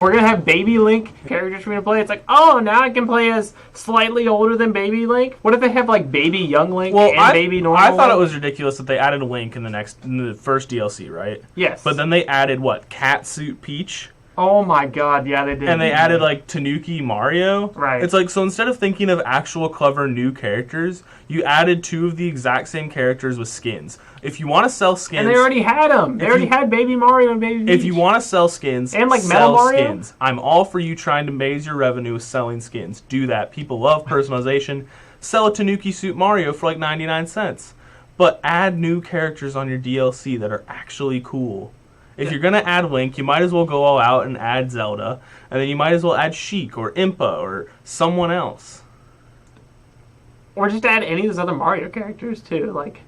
We're going to have baby Link characters we're going to play. It's like, oh, now I can play as slightly older than baby Link? What if they have, like, baby young Link and baby normal I thought Link? it was ridiculous that they added Link in the first DLC, right? Yes. But then they added, what, Catsuit Peach? Oh my god, yeah, they did. And they added, like, Tanuki Mario. Right. It's like, so instead of thinking of actual clever new characters, you added 2 of the exact same characters with skins. If you want to sell skins... And they already had them. They already had Baby Mario and Baby Peach. If you want to sell skins, and like sell Metal Mario? skins. I'm all for you trying to raise your revenue with selling skins. Do that. People love personalization. Sell a Tanuki Suit Mario for like 99 cents. But add new characters on your DLC that are actually cool. If you're going to add Link, you might as well go all out and add Zelda. And then you might as well add Sheik or Impa or someone else. Or just add any of those other Mario characters, too. Like,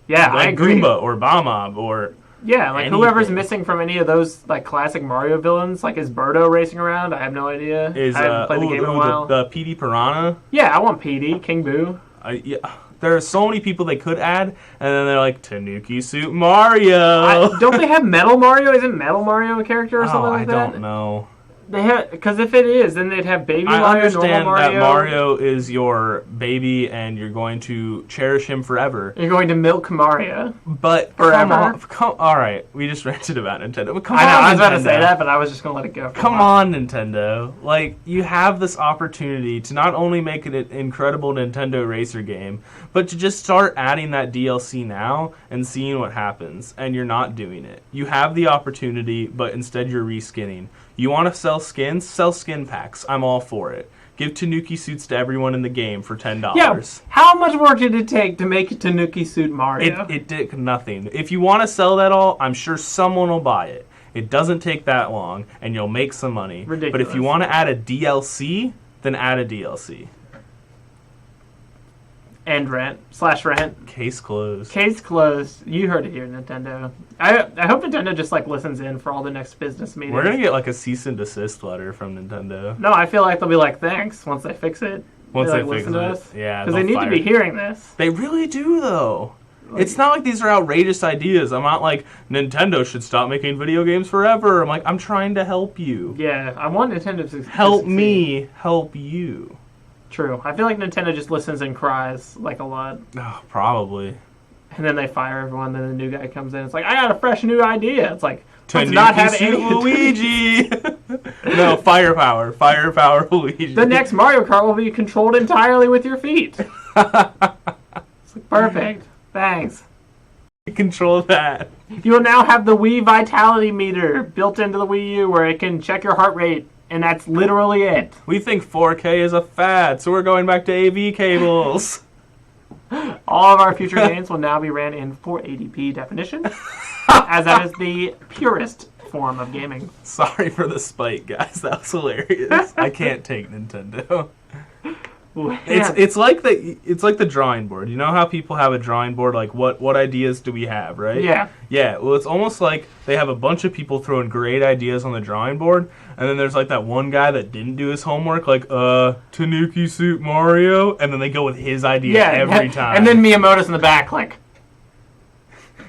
yeah, like I agree. Goomba or Bob-Omb or... Yeah, like anything. whoever's missing from any of those like classic Mario villains, like is Birdo racing around? I have no idea. Is, I haven't played the game in a while. The PD Piranha? Yeah, I want PD, King Boo. Yeah. There are so many people they could add, and then they're like, Tanuki Suit Mario! Don't they have Metal Mario? Isn't Metal Mario a character or something like that? I don't know. They have, because if it is, then they'd have Baby Mario, I understand normal Mario. that Mario is your baby, and you're going to cherish him forever. You're going to milk Mario. But forever. All right, we just ranted about Nintendo. But come I know, on, I was about to Nintendo. say that, but I was just going to let it go. Come on, Nintendo. Like, you have this opportunity to not only make it an incredible Nintendo racer game, but to just start adding that DLC now and seeing what happens. And you're not doing it. You have the opportunity, but instead you're reskinning. You want to sell skins? Sell skin packs. I'm all for it. Give Tanuki suits to everyone in the game for $10. Yeah, how much work did it take to make a Tanuki Suit Mario? It did nothing. If you want to sell that all, I'm sure someone will buy it. It doesn't take that long, and you'll make some money. Ridiculous. But if you want to add a DLC, then add a DLC. And rent. Case closed. Case closed. You heard it here, Nintendo. I hope Nintendo just like listens in for all the next business meetings. We're going to get like a cease and desist letter from Nintendo. No, I feel like they'll be like, thanks, once they fix it. Once they they fix listen to it. us. Yeah. Because they need to be hearing this. They really do, though. It's not like these are outrageous ideas. I'm not like, Nintendo should stop making video games forever. I'm like, I'm trying to help you. Yeah, I want Nintendo to help me help you. True. I feel like Nintendo just listens and cries like a lot. Oh, probably. And then they fire everyone, then the new guy comes in. It's like, I got a fresh new idea. It's like, let's Tanuki not have Suit any Luigi. No, firepower Luigi. The next Mario Kart will be controlled entirely with your feet. It's like, perfect. Thanks. Control that. You will now have the Wii Vitality meter built into the Wii U where it can check your heart rate, and that's literally it. We think 4K is a fad, so we're going back to AV cables. All of our future games will now be ran in 480p definition, as that is the purest form of gaming. Sorry for the spike, guys. That was hilarious. I can't take Nintendo. It's like the drawing board. You know how people have a drawing board, like what ideas do we have, right? Yeah. Yeah, well, it's almost like they have a bunch of people throwing great ideas on the drawing board, and then there's like that one guy that didn't do his homework, like, Tanuki Suit Mario, and then they go with his idea every time. And then Miyamoto's in the back, like,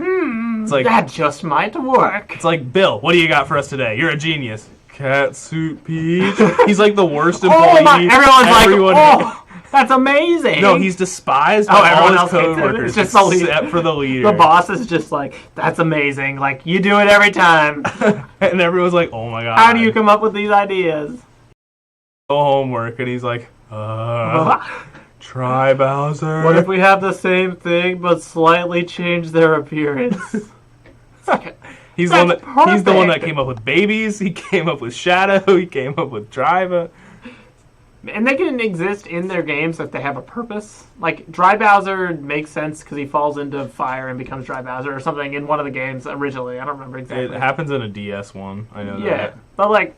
it's like, that just might work. It's like, Bill, what do you got for us today? You're a genius. Catsuit Peach. He's like the worst employee. Everyone's like, that's amazing. No, he's despised by all his co-workers. It's just the leader. Except for the leader. The boss is just like, that's amazing. Like, you do it every time. And everyone's like, oh my god. How do you come up with these ideas? No homework, and he's like, try Bowser. What if we have the same thing but slightly change their appearance? He's the one that came up with babies. He came up with Shadow. He came up with Driver. And they can exist in their games if they have a purpose. Like, Dry Bowser makes sense because he falls into fire and becomes Dry Bowser or something in one of the games originally. I don't remember exactly. It happens in a DS one. I know that. Yeah, but, like,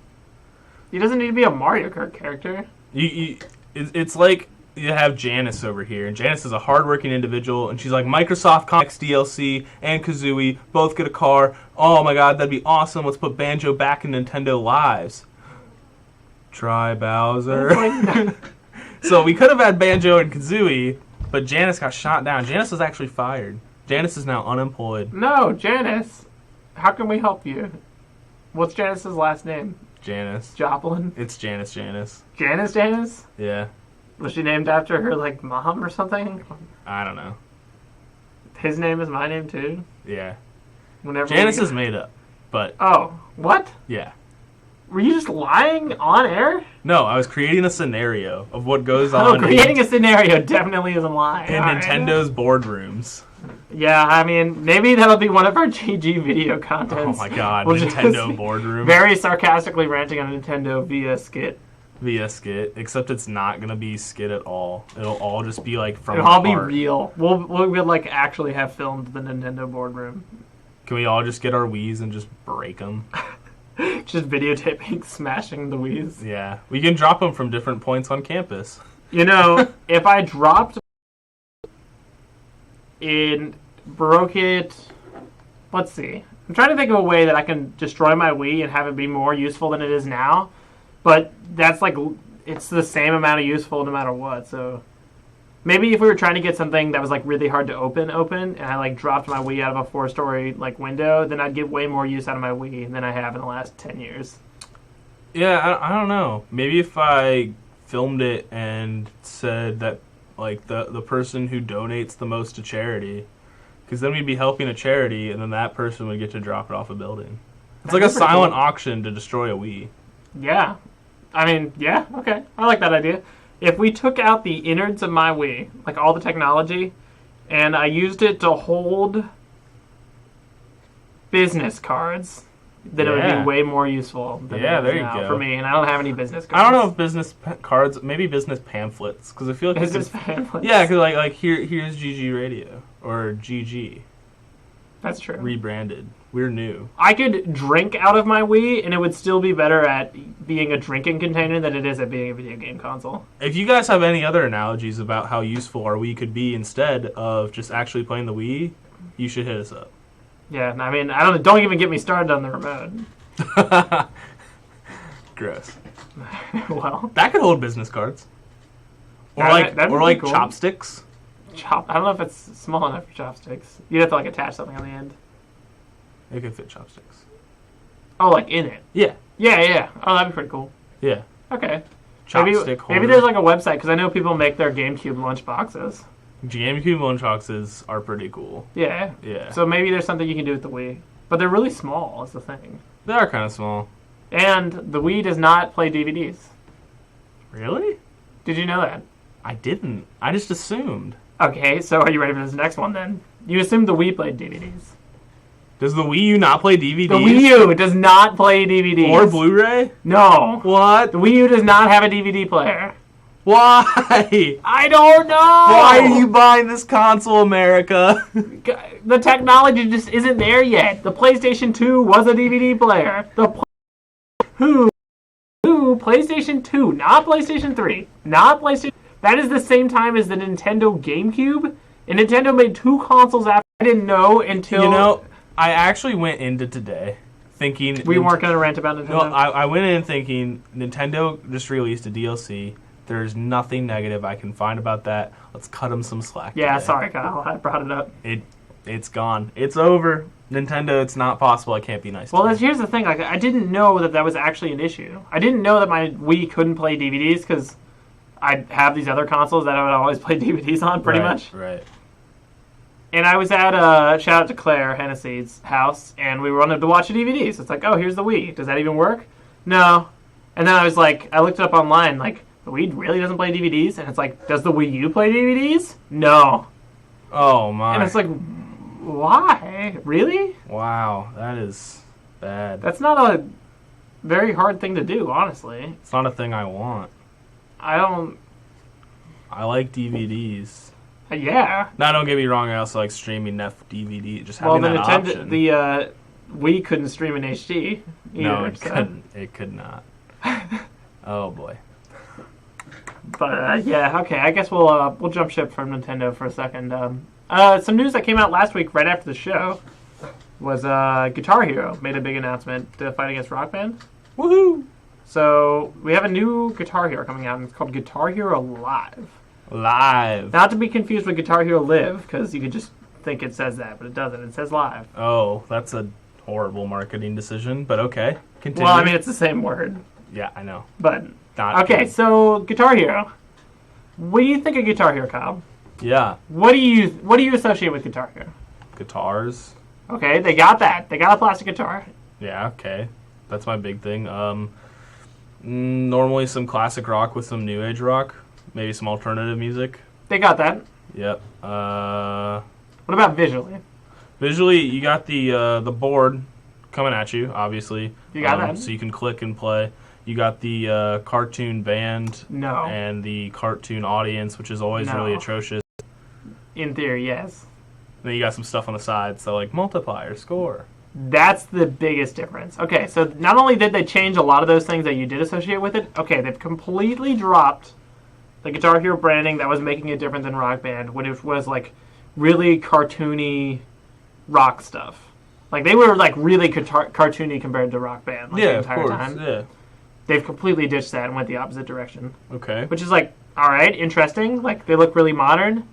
he doesn't need to be a Mario Kart character. It's like you have Janice over here, and Janice is a hardworking individual, and she's like, Microsoft Comics DLC and Kazooie both get a car. Oh my god, that'd be awesome. Let's put Banjo back in Nintendo Lives. Try Bowser. Like, So we could have had Banjo and Kazooie, but Janice got shot down. Janice was actually fired. Janice is now unemployed. no, Janice. How can we help you? What's Janice's last name? Janice. Joplin? It's Janice. Janice? Yeah. Was she named after her, like, mom or something? I don't know. His name is my name, too? Yeah. Whenever Janice is made up, but Oh, what? yeah. Were you just lying on air? No, I was creating a scenario of what goes Oh, on creating a scenario definitely isn't lying. in All right. Nintendo's boardrooms. Yeah, I mean, maybe that'll be one of our GG video contents. Oh my god, We'll just Nintendo be boardroom Very sarcastically ranting on Nintendo via skit. via skit, except it's not gonna be skit at all. It'll all just be like from It'll our all be heart. real. We'll like actually have filmed the Nintendo boardroom. Can we all just get our Wiis and just break them? Just videotaping smashing the Wiis. Yeah, we can drop them from different points on campus. You know, if I dropped in broke it, let's see. I'm trying to think of a way that I can destroy my Wii and have it be more useful than it is now. But that's like, it's the same amount of useful no matter what. So maybe if we were trying to get something that was like really hard to open, and I like dropped my Wii out of a 4-story like window, then I'd get way more use out of my Wii than I have in the last 10 years. Yeah, I don't know. Maybe if I filmed it and said that, like, the person who donates the most to charity, because then we'd be helping a charity, and then that person would get to drop it off a building. It's like a That'd be pretty silent cool. auction to destroy a Wii. Yeah. I mean, yeah, okay. I like that idea. If we took out the innards of my Wii, like all the technology, and I used it to hold business cards, then it would Yeah. be way more useful than Yeah, it is there you now go. for me, and I don't have any business cards. I don't know if business cards, maybe business pamphlets, because I feel like Business it's pamphlets. yeah, because like here's GG Radio or GG That's true. rebranded. We're new. I could drink out of my Wii, and it would still be better at being a drinking container than it is at being a video game console. If you guys have any other analogies about how useful our Wii could be instead of just actually playing the Wii, you should hit us up. Yeah, I mean, don't even get me started on the remote. Gross. Well, That could hold business cards. Or That'd be like cool. chopsticks. I don't know if it's small enough for chopsticks. You'd have to like attach something on the end. It could fit chopsticks. Oh, like in it. Yeah. Yeah. Oh, that'd be pretty cool. Yeah. Okay. Chopstick holder. Maybe there's like a website because I know people make their GameCube lunch boxes. GameCube lunchboxes are pretty cool. Yeah. Yeah. So maybe there's something you can do with the Wii, but they're really small. Is the thing. They are kind of small. And the Wii does not play DVDs. Really? Did you know that? I didn't. I just assumed. Okay, so are you ready for this next one then? You assumed the Wii played DVDs. Does the Wii U not play DVDs? The Wii U does not play DVDs. Or Blu-ray? No. What? The Wii U does not have a DVD player. Why? I don't know. Why are you buying this console, America? The technology just isn't there yet. The PlayStation 2 was a DVD player. PlayStation 2, not PlayStation 3, not PlayStation. That is the same time as the Nintendo GameCube, and Nintendo made 2 consoles after. I didn't know until You know, I actually went into today thinking we weren't going to rant about Nintendo. No, I went in thinking Nintendo just released a DLC. There's nothing negative I can find about that. Let's cut them some slack. Yeah, today. sorry, Kyle. I brought it up. It's gone. It's over. Nintendo, it's not possible. I can't be nice. Well, to you. here's the thing. Like, I didn't know that was actually an issue. I didn't know that my Wii couldn't play DVDs because I have these other consoles that I would always play DVDs on, pretty much. Right. And I was at shout out to Claire Hennessy's house, and we wanted to watch a DVD. So it's like, oh, here's the Wii. Does that even work? No. And then I was like, I looked it up online, like, the Wii really doesn't play DVDs? And it's like, does the Wii U play DVDs? No. Oh my. And it's like, why? Really? Wow, that is bad. That's not a very hard thing to do, honestly. It's not a thing I want. I don't. I like DVDs. Yeah. Now, don't get me wrong. I also like streaming DVD. Just Well, having the that Nintendo, option. the Wii couldn't stream in HD. Either, no, it so. couldn't. It could not. Oh boy. But yeah, okay. I guess we'll jump ship from Nintendo for a second. Some news that came out last week, right after the show, was Guitar Hero made a big announcement to fight against Rock Band. Woohoo! So we have a new Guitar Hero coming out, and it's called Guitar Hero Live. Live. Not to be confused with Guitar Hero Live, because you could just think it says that, but it doesn't. It says Live. Oh, that's a horrible marketing decision, but okay. Continue. Well, I mean, it's the same word. Yeah, I know. But, Not okay, good. so Guitar Hero. What do you think of Guitar Hero, Kyle? Yeah. What do you associate with Guitar Hero? Guitars. Okay, they got that. They got a plastic guitar. Yeah, okay. That's my big thing. Normally some classic rock with some new age rock. Maybe some alternative music. They got that. Yep. What about visually? Visually, you got the board coming at you, obviously. You got that. So you can click and play. You got the cartoon band No. and the cartoon audience, which is always really atrocious. In theory, yes. Then you got some stuff on the side, so like multiplier, score. That's the biggest difference. Okay, so not only did they change a lot of those things that you did associate with it, okay, they've completely dropped the Guitar Hero branding that was making it different than Rock Band, when it was like really cartoony rock stuff. Like they were like really cartoony compared to Rock Band like, the entire time. Yeah. They've completely ditched that and went the opposite direction. Okay. Which is like, all right, interesting. Like they look really modern.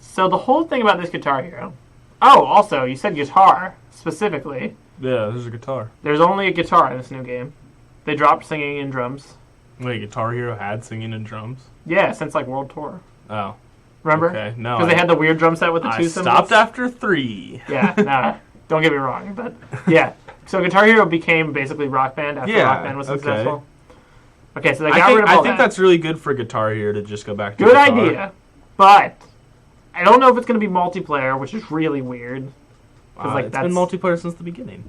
So the whole thing about this Guitar Hero. Oh, also, you said guitar specifically. Yeah, there's a guitar. There's only a guitar in this new game. They dropped singing and drums. Wait, Guitar Hero had singing and drums? Yeah, since like World Tour. Oh. Remember? Okay, no. Because they had the weird drum set with the two I cymbals. stopped after 3. Yeah, nah, don't get me wrong, but yeah. So Guitar Hero became basically Rock Band after Rock Band was successful. Okay, so they got rid of all that. I think that's really good for Guitar Hero to just go back to good guitar. idea, but I don't know if it's going to be multiplayer, which is really weird. It's been multiplayer since the beginning.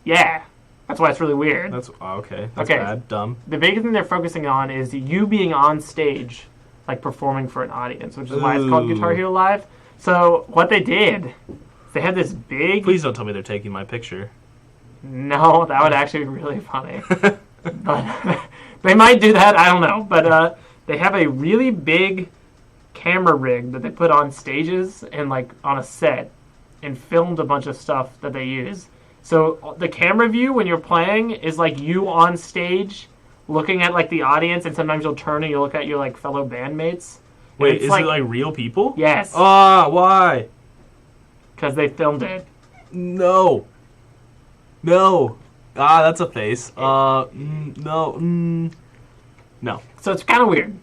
Yeah, that's why it's really weird. That's okay. That's okay. bad. Dumb. The biggest thing they're focusing on is you being on stage, like performing for an audience, which is why it's called Guitar Hero Live. So what they did, they had this big. Please don't tell me they're taking my picture. No, that would actually be really funny. But they might do that. I don't know, but they have a really big camera rig that they put on stages and like on a set and filmed a bunch of stuff that they use. So the camera view when you're playing is like you on stage looking at like the audience, and sometimes you'll turn and you look at your like fellow bandmates. Wait, is it like real people? Yes. Why? Because they filmed it. No. That's a face. No. No. So it's kind of weird.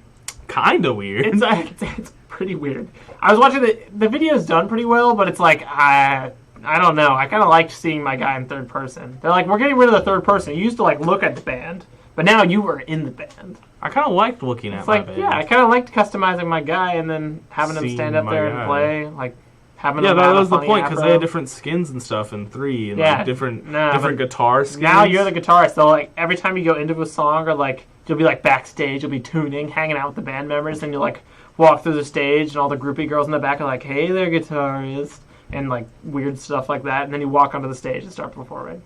Kind of weird. It's pretty weird. I was watching the video's done pretty well, but it's like I don't know. I kind of liked seeing my guy in third person. They're like, we're getting rid of the third person. You used to like look at the band, but now you were in the band. I kind of liked looking at my band. Yeah, I kind of liked customizing my guy and then having him stand up there and play. Like having him that was the point, because they had different skins and stuff in 3 and like different guitar skins. Now you're the guitarist, so like every time you go into a song or like you'll be like backstage, you'll be tuning, hanging out with the band members, and you'll like walk through the stage and all the groupie girls in the back are like, hey there, guitarist, and like weird stuff like that, and then you walk onto the stage and start performing.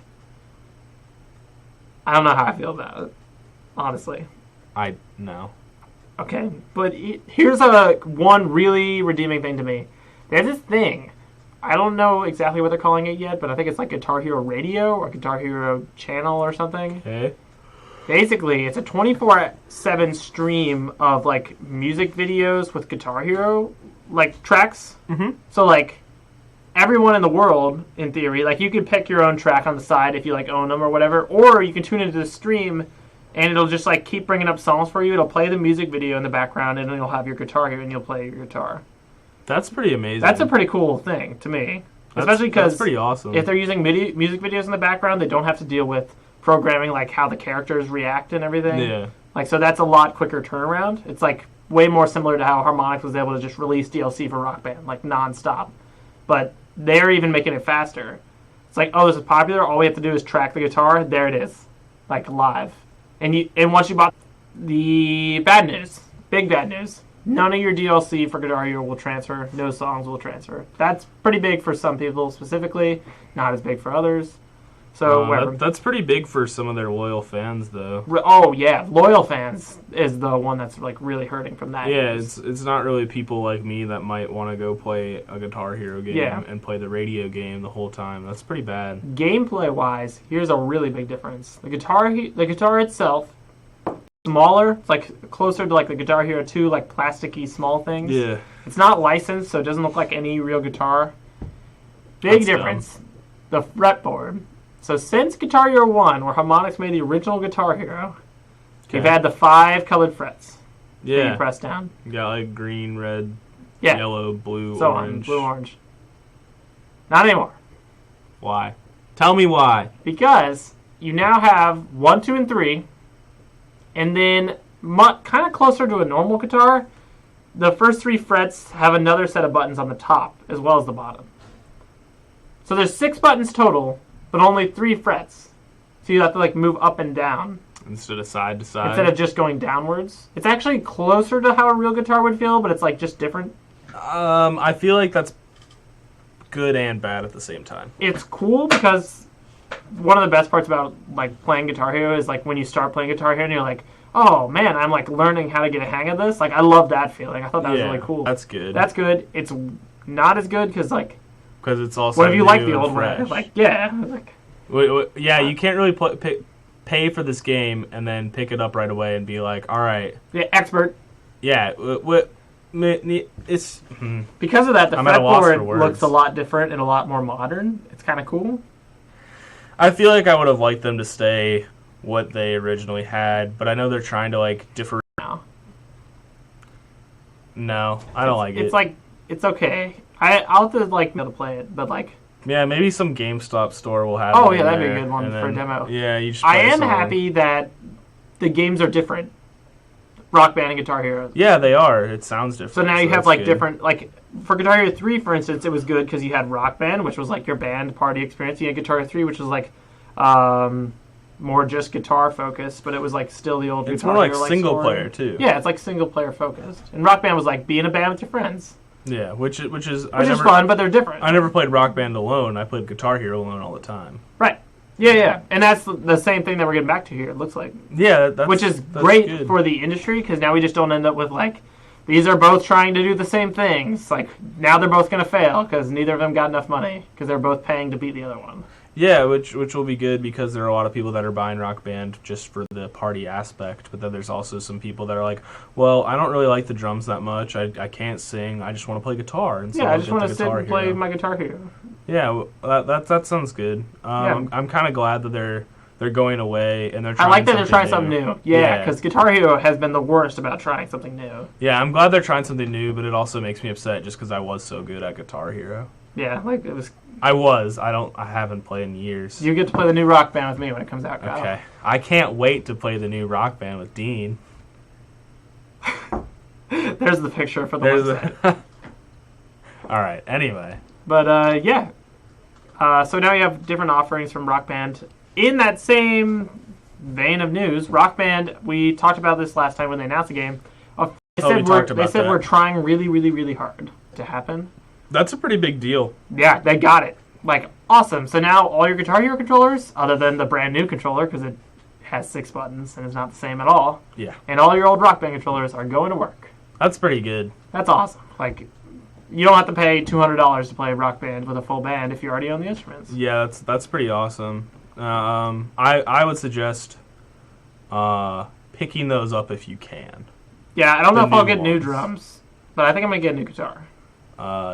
I don't know how I feel about it, honestly. I know. Okay, but here's one really redeeming thing to me. There's this thing. I don't know exactly what they're calling it yet, but I think it's like Guitar Hero Radio or Guitar Hero Channel or something. Okay. Basically, it's a 24/7 stream of like music videos with Guitar Hero like tracks. Mm-hmm. So like everyone in the world, in theory, like you could pick your own track on the side if you like own them or whatever, or you can tune into the stream and it'll just like keep bringing up songs for you. It'll play the music video in the background and you'll have your guitar here and you'll play your guitar. That's pretty amazing. That's a pretty cool thing to me, especially because that's pretty awesome. If they're using music videos in the background, they don't have to deal with programming like how the characters react and everything. Yeah. Like so that's a lot quicker turnaround. It's like way more similar to how Harmonix was able to just release DLC for Rock Band, like nonstop. But they're even making it faster. It's like, oh, this is popular. All we have to do is track the guitar. There it is, like live. And once you bought the bad news, big bad news, none of your DLC for Guitar Hero will transfer. No songs will transfer. That's pretty big for some people specifically, not as big for others. So that's pretty big for some of their loyal fans, though. Oh yeah, loyal fans is the one that's like really hurting from that. Yeah, it's not really people like me that might want to go play a Guitar Hero game and play the radio game the whole time. That's pretty bad. Gameplay wise, here's a really big difference. The guitar itself, smaller. It's like closer to like the Guitar Hero 2, like plasticky small things. Yeah. It's not licensed, so it doesn't look like any real guitar. Big difference. Dumb. The fretboard. So since Guitar Hero 1, where Harmonix made the original Guitar Hero, we've had the 5 colored frets. Yeah. That you press down. You got like green, red, yellow, blue, so orange. Blue, orange. Not anymore. Why? Tell me why. Because you now have 1, 2, and 3, and then kind of closer to a normal guitar, the first 3 frets have another set of buttons on the top as well as the bottom. So there's 6 buttons total, but only 3 frets. So you have to like move up and down. Instead of side to side? Instead of just going downwards. It's actually closer to how a real guitar would feel, but it's like just different. I feel like that's good and bad at the same time. It's cool because one of the best parts about like playing Guitar Hero is like when you start playing Guitar Hero and you're like, oh man, I'm like learning how to get a hang of this. Like I love that feeling. I thought that was really cool. That's good. That's good. It's not as good because it's also what if you like the old one? Like yeah, you can't really pay for this game and then pick it up right away and be like, all right, expert. Yeah, it's because of that. The fretboard looks a lot different and a lot more modern. It's kind of cool. I feel like I would have liked them to stay what they originally had, but I know they're trying to like differ. No, I don't like it. It's like it's okay. I'll have to like be able to play it, but like. Yeah, maybe some GameStop store will have. Oh yeah, that'd be a good one for a demo. Yeah, you just. I am happy that the games are different. Rock Band and Guitar Hero. Yeah, they are. It sounds different. So now you have like different, like for Guitar Hero 3, for instance, it was good because you had Rock Band, which was like your band party experience. You had Guitar Hero 3, which was like more just guitar focused, but it was like still the old. It's Guitar more like Hero, single player too. Yeah, it's like single player focused. And Rock Band was like be in a band with your friends. Yeah, which is fun, but they're different. I never played Rock Band alone. I played Guitar Hero alone all the time. Right. Yeah, and that's the same thing that we're getting back to here. It looks like. Yeah, which is great for the industry because now we just don't end up with like these are both trying to do the same things. Like now they're both going to fail because neither of them got enough money because they're both paying to beat the other one. Yeah, which will be good because there are a lot of people that are buying Rock Band just for the party aspect, but then there's also some people that are like, well, I don't really like the drums that much. I can't sing. I just want to play guitar. And so I just want to sit and play my Guitar Hero. Yeah, that sounds good. I'm kind of glad that they're going away and they're trying. I like that they're trying something new. Yeah, because Guitar Hero has been the worst about trying something new. Yeah, I'm glad they're trying something new, but it also makes me upset just because I was so good at Guitar Hero. Yeah, like it was. I haven't played in years. You get to play the new Rock Band with me when it comes out, Kyle. Okay. I can't wait to play the new Rock Band with Dean. There's the picture for the website. All right, anyway. But, so now you have different offerings from Rock Band. In that same vein of news, Rock Band, we talked about this last time when they announced the game. They said we're trying really, really, really hard to happen. That's a pretty big deal. Yeah, they got it. Like, awesome. So now all your Guitar Hero controllers, other than the brand new controller, because it has 6 buttons and is not the same at all. Yeah. And all your old Rock Band controllers are going to work. That's pretty good. That's awesome. Like, you don't have to pay $200 to play Rock Band with a full band if you already own the instruments. Yeah, that's pretty awesome. I would suggest picking those up if you can. Yeah, I don't know if I'll get new drums, but I think I'm going to get a new guitar.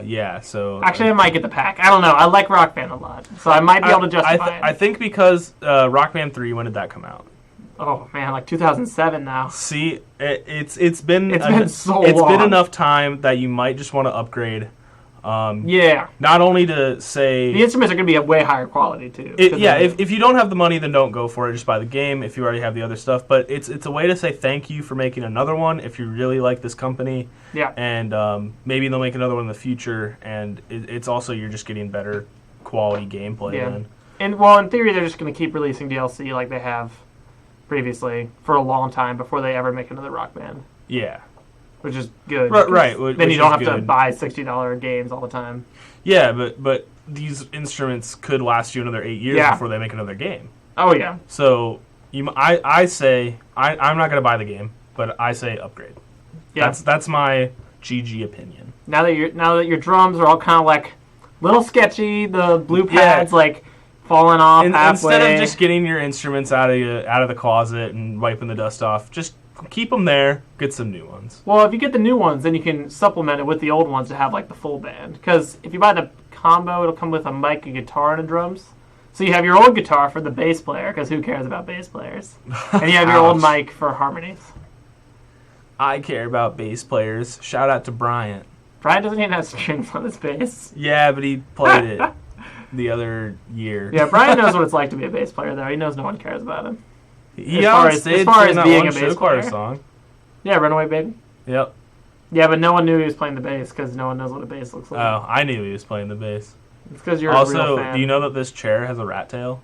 Yeah, so... Actually, I might get the pack. I don't know. I like Rock Band a lot, so I might be able to justify it. I think because Rock Band 3, when did that come out? Oh, man, like 2007 now. See, it's been so long. It's been enough time that you might just want to upgrade. Yeah. Not only to say... The instruments are going to be of way higher quality, too. If you don't have the money, then don't go for it. Just buy the game if you already have the other stuff. But it's a way to say thank you for making another one if you really like this company. Yeah. And maybe they'll make another one in the future. And it's also you're just getting better quality gameplay then. And, well, in theory, they're just going to keep releasing DLC like they have previously for a long time before they ever make another Rock Band. Yeah. Which is good. Right. Then you don't have to buy $60 games all the time. Yeah, but these instruments could last you another 8 years before they make another game. Oh yeah. So I say I'm not gonna buy the game, but I say upgrade. Yeah. That's my GG opinion. Now that your drums are all kind of like little sketchy, the blue pads like falling off halfway. Instead of just getting your instruments out of the closet and wiping the dust off, just keep them there. Get some new ones. Well, if you get the new ones, then you can supplement it with the old ones to have like the full band. Because if you buy the combo, it'll come with a mic, a guitar, and a drums. So you have your old guitar for the bass player, because who cares about bass players? And you have your old mic for harmonies. I care about bass players. Shout out to Bryant. Bryant doesn't even have strings on his bass. Yeah, but he played it the other year. Yeah, Bryant knows what it's like to be a bass player, though. He knows no one cares about him. As far as being a bass player song. Yeah, Runaway Baby. Yep. Yeah, but no one knew he was playing the bass because no one knows what a bass looks like. Oh, I knew he was playing the bass. It's because you're a real fan. Do you know that this chair has a rat tail?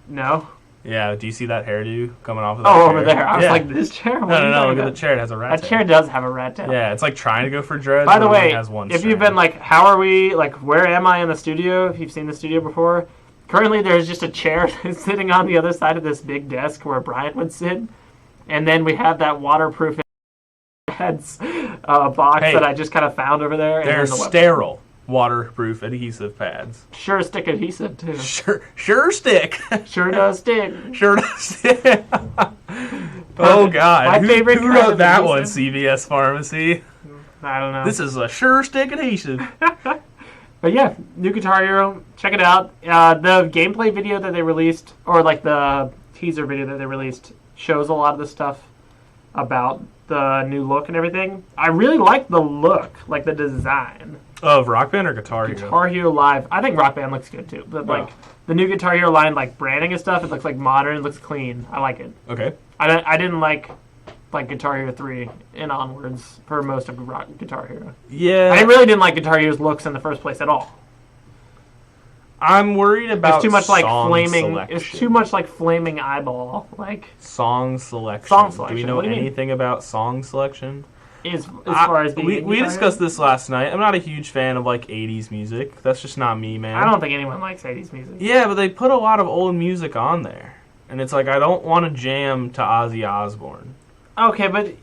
No. Yeah, do you see that hairdo coming off of that chair? Over there. I was like, this chair? No, look at the chair. It has a rat tail. That chair does have a rat tail. Yeah, it's like trying to go for dreads. By the way, has one if you've been like, how are we, like, where am I in the studio? If you've seen the studio before, currently there's just a chair sitting on the other side of this big desk where Bryant would sit. And then we have that waterproof pads box that I just kind of found over there. They're sterile waterproof adhesive pads. Sure stick adhesive too. Sure stick. Sure does stick. Sure does stick. Oh God! My favorite. Who wrote that one? CVS Pharmacy. I don't know. This is a sure stick adhesive. But yeah, new Guitar Hero. Check it out. The gameplay video that they released, or like the teaser video that they released, shows a lot of the stuff about the new look and everything. I really like the look, like the design. Of Rock Band or Guitar Hero? Guitar Hero Live. I think Rock Band looks good too. But like the new Guitar Hero line, like branding and stuff, it looks like modern, it looks clean. I like it. Okay. I didn't like Guitar Hero 3 and onwards for most of Guitar Hero. Yeah. I really didn't like Guitar Hero's looks in the first place at all. I'm worried about it's too much like flaming. Selection. It's too much like flaming eyeball. Like song selection. Do we know anything about song selection? As far as being we discussed this last night. I'm not a huge fan of like 80s music. That's just not me, man. I don't think anyone likes 80s music. Yeah, but they put a lot of old music on there, and it's like I don't want to jam to Ozzy Osbourne. Okay, but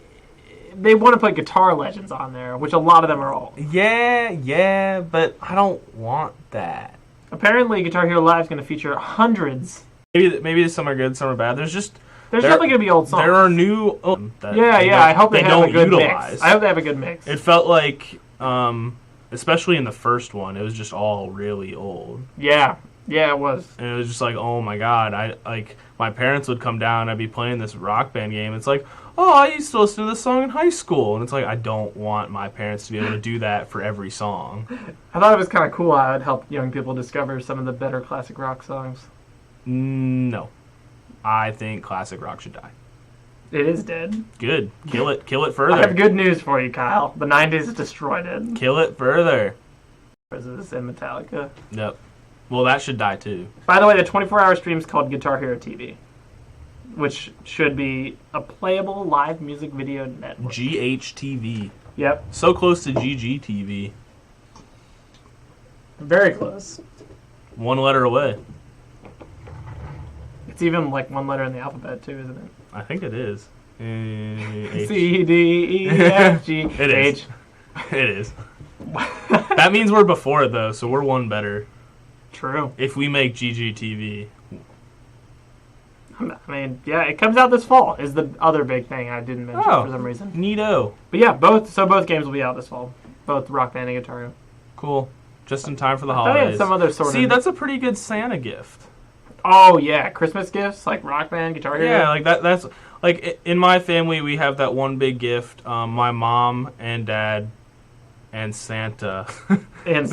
they want to put Guitar Legends on there, which a lot of them are old. Yeah, but I don't want that. Apparently, Guitar Hero Live is going to feature hundreds. Maybe some are good, some are bad. There's definitely going to be old songs. There are new. I hope they have a good mix. I hope they have a good mix. It felt like, especially in the first one, it was just all really old. Yeah, it was. And it was just like, oh my God! My parents would come down. I'd be playing this Rock Band game. It's like, oh, I used to listen to this song in high school, and it's like I don't want my parents to be able to do that for every song. I thought it was kind of cool how it helped young people discover some of the better classic rock songs. No. I think classic rock should die. It is dead. Good. Kill it further. I have good news for you, Kyle. The 90s destroyed it. Kill it further. Versus in Metallica. Yep. Well, that should die too. By the way, the 24-hour stream is called Guitar Hero TV, which should be a playable live music video network. GHTV. Yep. So close to GGTV. Very close. One letter away. It's even like one letter in the alphabet too, isn't it? I think it is. C, D, E, F, G, it H. It is. That means we're before it though, so we're one better. True. If we make GGTV. I mean, yeah, it comes out this fall is the other big thing I didn't mention for some reason. Neato. But yeah, both games will be out this fall. Both Rock Band and Guitar Hero. Cool. Just in time for the holidays. Some other sort See, that's a pretty good Santa gift. Oh yeah, Christmas gifts like Rock Band, Guitar Hero. Yeah, like that's like in my family we have that one big gift. My mom and dad and Santa, and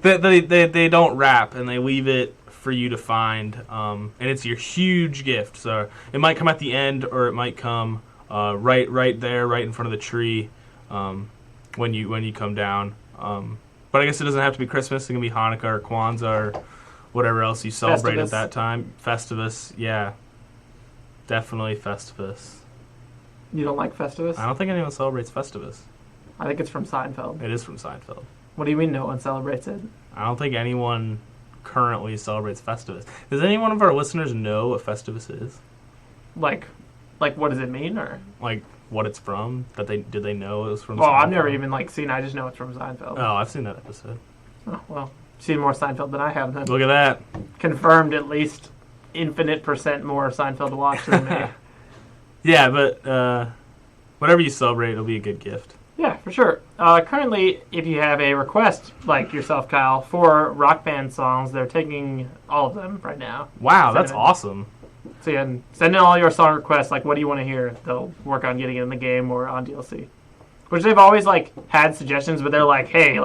they don't wrap and they leave it for you to find, and it's your huge gift. So it might come at the end or it might come right there, right in front of the tree, when you come down. But I guess it doesn't have to be Christmas. It can be Hanukkah or Kwanzaa or whatever else you celebrate at that time. Festivus, yeah. Definitely Festivus. You don't like Festivus? I don't think anyone celebrates Festivus. I think it's from Seinfeld. It is from Seinfeld. What do you mean no one celebrates it? I don't think anyone currently celebrates Festivus. Does any one of our listeners know what Festivus is? Like what does it mean, or like what it's from? Did they know it was from? Well, Seinfeld? I've never even seen. I just know it's from Seinfeld. Oh, I've seen that episode. Oh, well, seen more Seinfeld than I have. Then look at that. Confirmed at least infinite % more Seinfeld to watch than me. Yeah, but whatever you celebrate, it'll be a good gift. Yeah, for sure. Currently, if you have a request like yourself, Kyle, for Rock Band songs, they're taking all of them right now. Wow, that's awesome. So yeah, send in all your song requests, like what do you want to hear? They'll work on getting it in the game or on DLC. Which they've always had suggestions, but they're like, hey,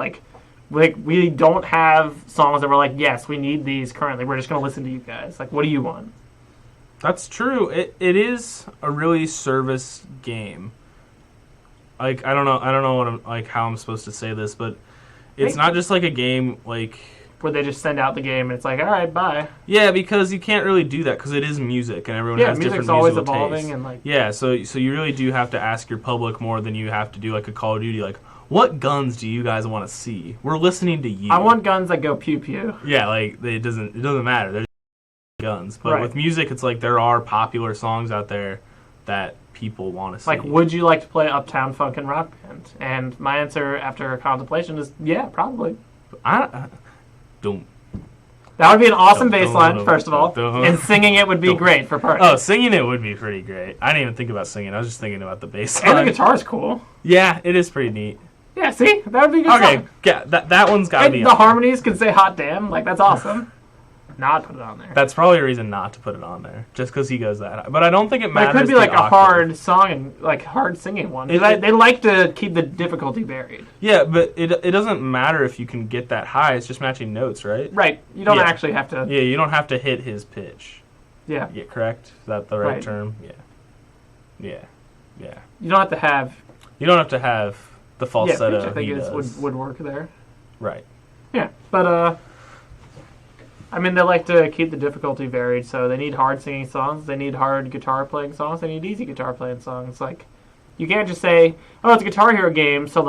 we don't have songs that we're like, yes, we need these currently. We're just going to listen to you guys. Like, what do you want? That's true. It is a really service game. I don't know what how I'm supposed to say this, but it's not just like a game where they just send out the game and it's like, all right, bye. Yeah, because you can't really do that because it is music and everyone has different musical music's always evolving tastes. And so you really do have to ask your public more than you have to do like a Call of Duty. Like, what guns do you guys want to see? We're listening to you. I want guns that go pew pew. Yeah, it doesn't matter. There's guns, but with music, it's like there are popular songs out there that people want to see. Like, would you like to play Uptown Funk and Rock Band? And my answer after contemplation is, yeah, probably. Don't. That would be an awesome bass line, first of all. And singing it would be great for parties. Oh, singing it would be pretty great. I didn't even think about singing. I was just thinking about the bass line. And the guitar's cool. Yeah, it is pretty neat. Yeah, see? That would be a good song. Yeah, that one's got to be the harmonies can say hot damn. Like, that's awesome. Not put it on there. That's probably a reason not to put it on there, just because he goes that high. But I don't think it matters. It could be like a hard song and hard singing one. They like to keep the difficulty varied. Yeah, but it doesn't matter if you can get that high. It's just matching notes, right? Right. You don't actually have to. Yeah, you don't have to hit his pitch. Yeah. Yeah, correct? Is that the right term? Yeah. You don't have to have. You don't have to have the falsetto. Yeah, pitch, I think would work there. Right. Yeah, but I mean, they like to keep the difficulty varied, so they need hard singing songs, they need hard guitar playing songs, they need easy guitar playing songs. Like, you can't just say, oh, it's a Guitar Hero game, so,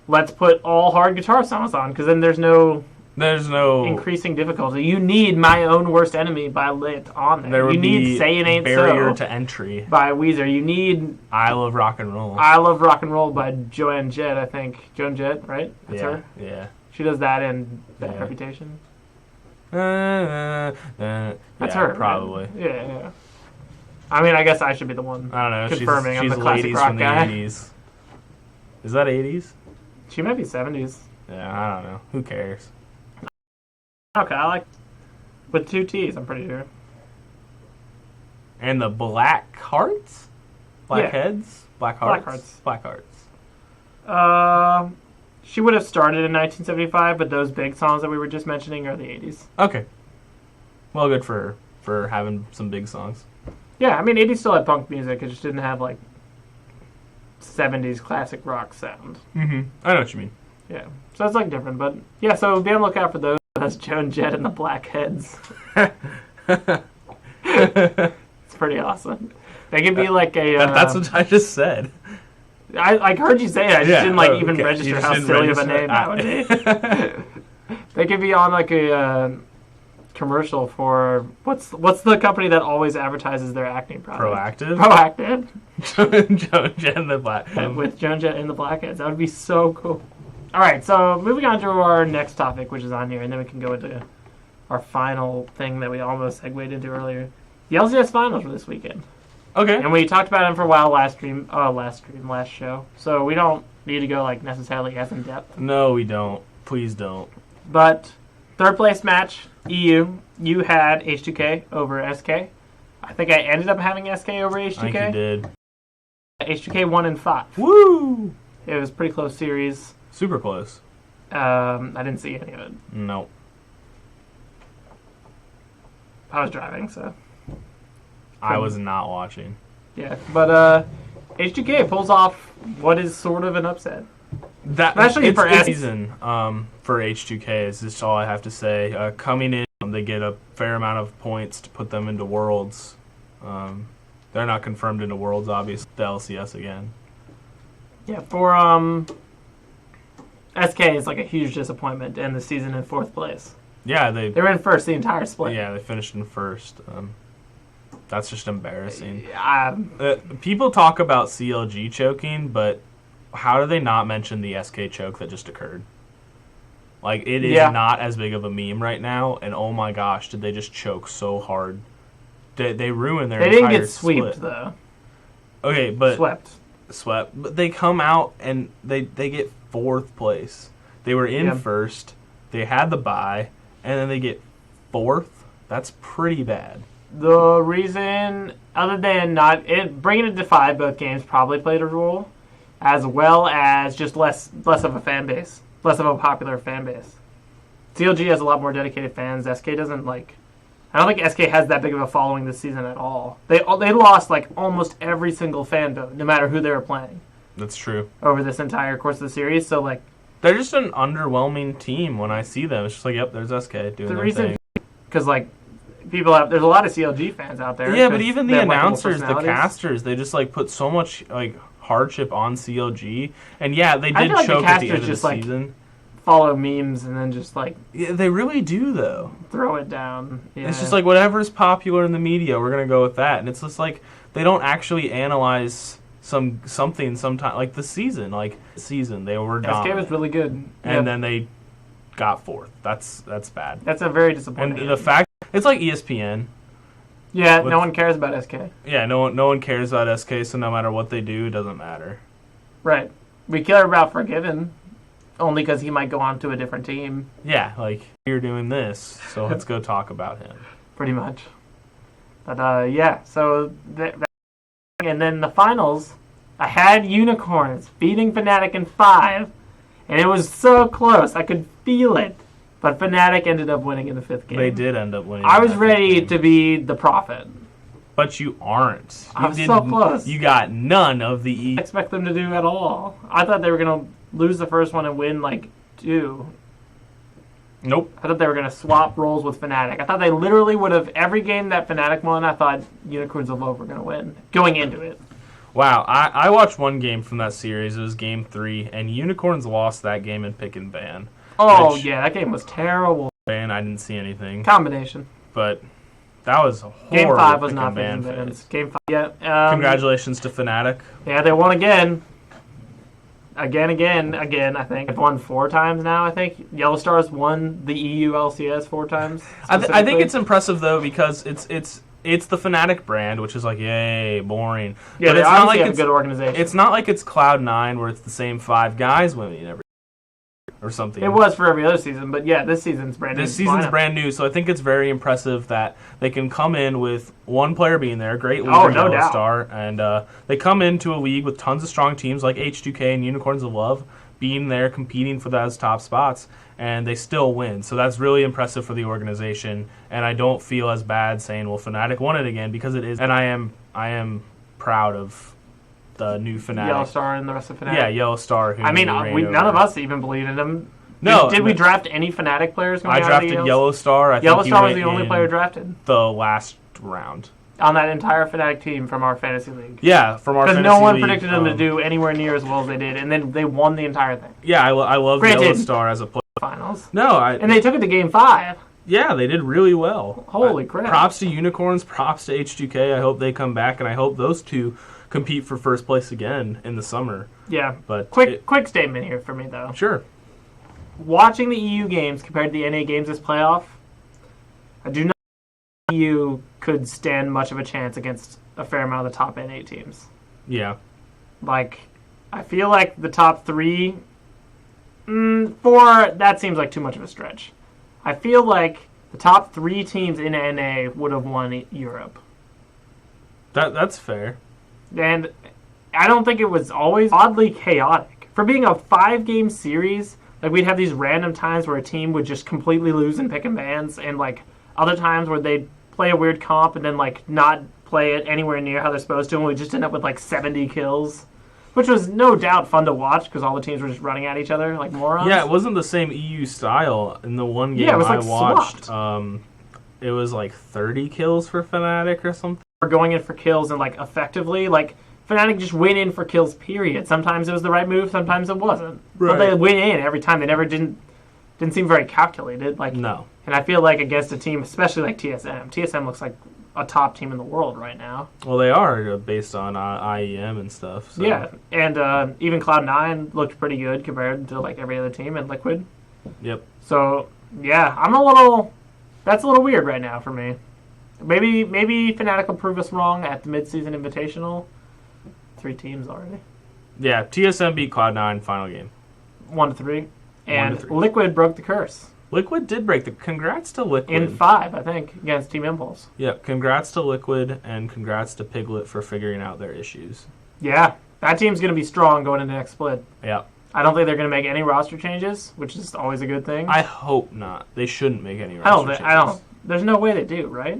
let's put all hard guitar songs on, because then there's no increasing difficulty. You need My Own Worst Enemy by Lit on there. You need Say It Ain't Barrier So to Entry by Weezer. You need I Love Rock and Roll. I Love Rock and Roll by Joan Jett, I think. Joan Jett, right? That's her? Yeah. She does that in Bad Reputation. That's her, probably. Right? Yeah. I mean, I guess I should be the one. I don't know. Confirming she's I'm the classic rock from the guy. 80s. Is that 80s? She might be 70s. Yeah, I don't know. Who cares? Okay, I like with 2 T's. I'm pretty sure. And the Black Hearts, Black Heads, Black Hearts. She would have started in 1975, but those big songs that we were just mentioning are the 80s. Okay. Well, good for her for having some big songs. Yeah, I mean, 80s still had punk music. It just didn't have, 70s classic rock sound. Mm-hmm. I know what you mean. Yeah. So it's, different. But, yeah, so be on the lookout for those. That's Joan Jett and the Blackheads. It's pretty awesome. They can be that's what I just said. I heard you say it. I just didn't even register how silly of a name that would be. They could be on a commercial for what's the company that always advertises their acne product? Proactive. Joan Jett and the Blackheads. With Joan Jett and the Blackheads. That would be so cool. All right, so moving on to our next topic, which is on here, and then we can go into our final thing that we almost segued into earlier. The LCS finals were this weekend. Okay. And we talked about them for a while last show. So we don't need to go necessarily as in depth. No, we don't. Please don't. But third place match, EU. You had H2K over SK. I think I ended up having SK over H2K. I think you did. H2K 1 and 5. Woo! It was a pretty close series. Super close. I didn't see any of it. No. I was driving, so. I was not watching. Yeah, but H2K pulls off what is sort of an upset. Especially for season for H2K is just all I have to say. Coming in, they get a fair amount of points to put them into Worlds. They're not confirmed into Worlds, obviously. The LCS again. Yeah, for SK is like a huge disappointment to end the season in 4th place. Yeah, they were in first the entire split. Yeah, they finished in first. That's just embarrassing. People talk about CLG choking, but how do they not mention the SK choke that just occurred? Like, it is not as big of a meme right now, and oh my gosh, did they just choke so hard. They ruined their entire split. They didn't get swept, though. Okay, but... Swept. But they come out, and they get 4th place. They were in first, they had the bye, and then they get 4th? That's pretty bad. The reason, other than bringing it to 5 both games probably played a role, as well as just less of a fan base. Less of a popular fan base. CLG has a lot more dedicated fans. SK doesn't, like... I don't think SK has that big of a following this season at all. They lost, like, almost every single fan vote, no matter who they were playing. That's true. Over this entire course of the series, so, like... They're just an underwhelming team when I see them. It's just like, yep, there's SK doing their thing. Because, like, there's a lot of CLG fans out there. Yeah, but even the announcers, the casters, they just, like, put so much, like... hardship on CLG, and they did choke at the end of the season. Follow memes and then just like they really do though. Throw it down. Yeah. It's just like whatever's popular in the media, we're gonna go with that, and it's just like they don't actually analyze something. Sometimes like the season, they were dominant. SK was really good, and then they got 4th. That's bad. That's a very disappointing. And the fact it's like ESPN. Yeah, no one cares about SK. Yeah, no one cares about SK, so no matter what they do, it doesn't matter. Right. We care about Forgiven, only because he might go on to a different team. Yeah, like, you're doing this, so let's go talk about him. Pretty much. But, so... and then the finals, I had Unicorns beating Fnatic in 5, and it was so close. I could feel it. But Fnatic ended up winning in the 5th game. They did end up winning. I was ready to be the prophet. But you aren't. I was so close. You got none of the... I didn't expect them to do at all. I thought they were going to lose the first one and win, 2. Nope. I thought they were going to swap roles with Fnatic. I thought they literally would have... Every game that Fnatic won, I thought Unicorns of Love were going to win. Going into it. Wow. I watched one game from that series. It was Game 3. And Unicorns lost that game in pick and ban. Oh, yeah, that game was terrible. And I didn't see anything. Combination. But that was horrible. Game 5 was not banned. Game 5, yeah. Congratulations to Fnatic. Yeah, they won again. Again, I think. They've won 4 times now, I think. Yellow Stars won the EU LCS 4 times. I think it's impressive, though, because it's the Fnatic brand, which is like, yay, boring. Yeah, but it's not like it's a good organization. It's not like it's Cloud9 where it's the same 5 guys winning every or something. It was for every other season, but yeah, this season's brand new. This season's brand new, so I think it's very impressive that they can come in with one player being there, great leader, Yellow Star, and they come into a league with tons of strong teams like H2K and Unicorns of Love being there competing for those top spots, and they still win. So that's really impressive for the organization, and I don't feel as bad saying, well, Fnatic won it again, because it is, and I am proud of the new Fnatic. Yellow Star and the rest of Fnatic. Yeah, Yellow Star. I mean, none of us even believed in him. No. Did we draft any Fnatic players? I drafted Yellow Star. Yellow Star was the only player drafted. The last round. On that entire Fnatic team from our fantasy league. Yeah, from our fantasy league. Because no one predicted them to do anywhere near as well as they did, and then they won the entire thing. Yeah, I love Yellow Star as a player. Finals. No, and they took it to Game 5. Yeah, they did really well. Holy crap. Props to Unicorns, props to H2K. I hope they come back, and I hope those two compete for first place again in the summer. Yeah. But quick statement here for me, though. Sure. Watching the EU games compared to the NA games this playoff, I do not think the EU could stand much of a chance against a fair amount of the top NA teams. Yeah. Like, I feel like the top 3, 4, that seems like too much of a stretch. I feel like the top 3 teams in NA would have won Europe. That's fair. And I don't think it was always oddly chaotic. For being a 5-game series, like we'd have these random times where a team would just completely lose in pick and bans, and like other times where they'd play a weird comp and then like not play it anywhere near how they're supposed to, and we just end up with like 70 kills. Which was no doubt fun to watch because all the teams were just running at each other like morons. Yeah, it wasn't the same EU style in the one game it was like I watched. It was like 30 kills for Fnatic or something. We're going in for kills and like effectively, like Fnatic just went in for kills, period. Sometimes it was the right move, sometimes it wasn't. Right. But they went in every time. They never didn't seem very calculated. Like No. And I feel like against a team, especially like TSM, TSM looks like a top team in the world right now. Well, they are based on IEM and stuff. So. Yeah, and even Cloud9 looked pretty good compared to like every other team in Liquid. Yep. So yeah, that's a little weird right now for me. Maybe Fnatic will prove us wrong at the mid-season invitational. 3 teams already. Yeah, TSM beat Cloud9 final game. 1-3. And 1-3. Liquid broke the curse. Liquid did break the... Congrats to Liquid. In 5, I think, against Team Impulse. Yeah, congrats to Liquid, and congrats to Piglet for figuring out their issues. Yeah, that team's going to be strong going into the next split. Yeah. I don't think they're going to make any roster changes, which is always a good thing. I hope not. They shouldn't make any roster changes. I don't. There's no way they do, right?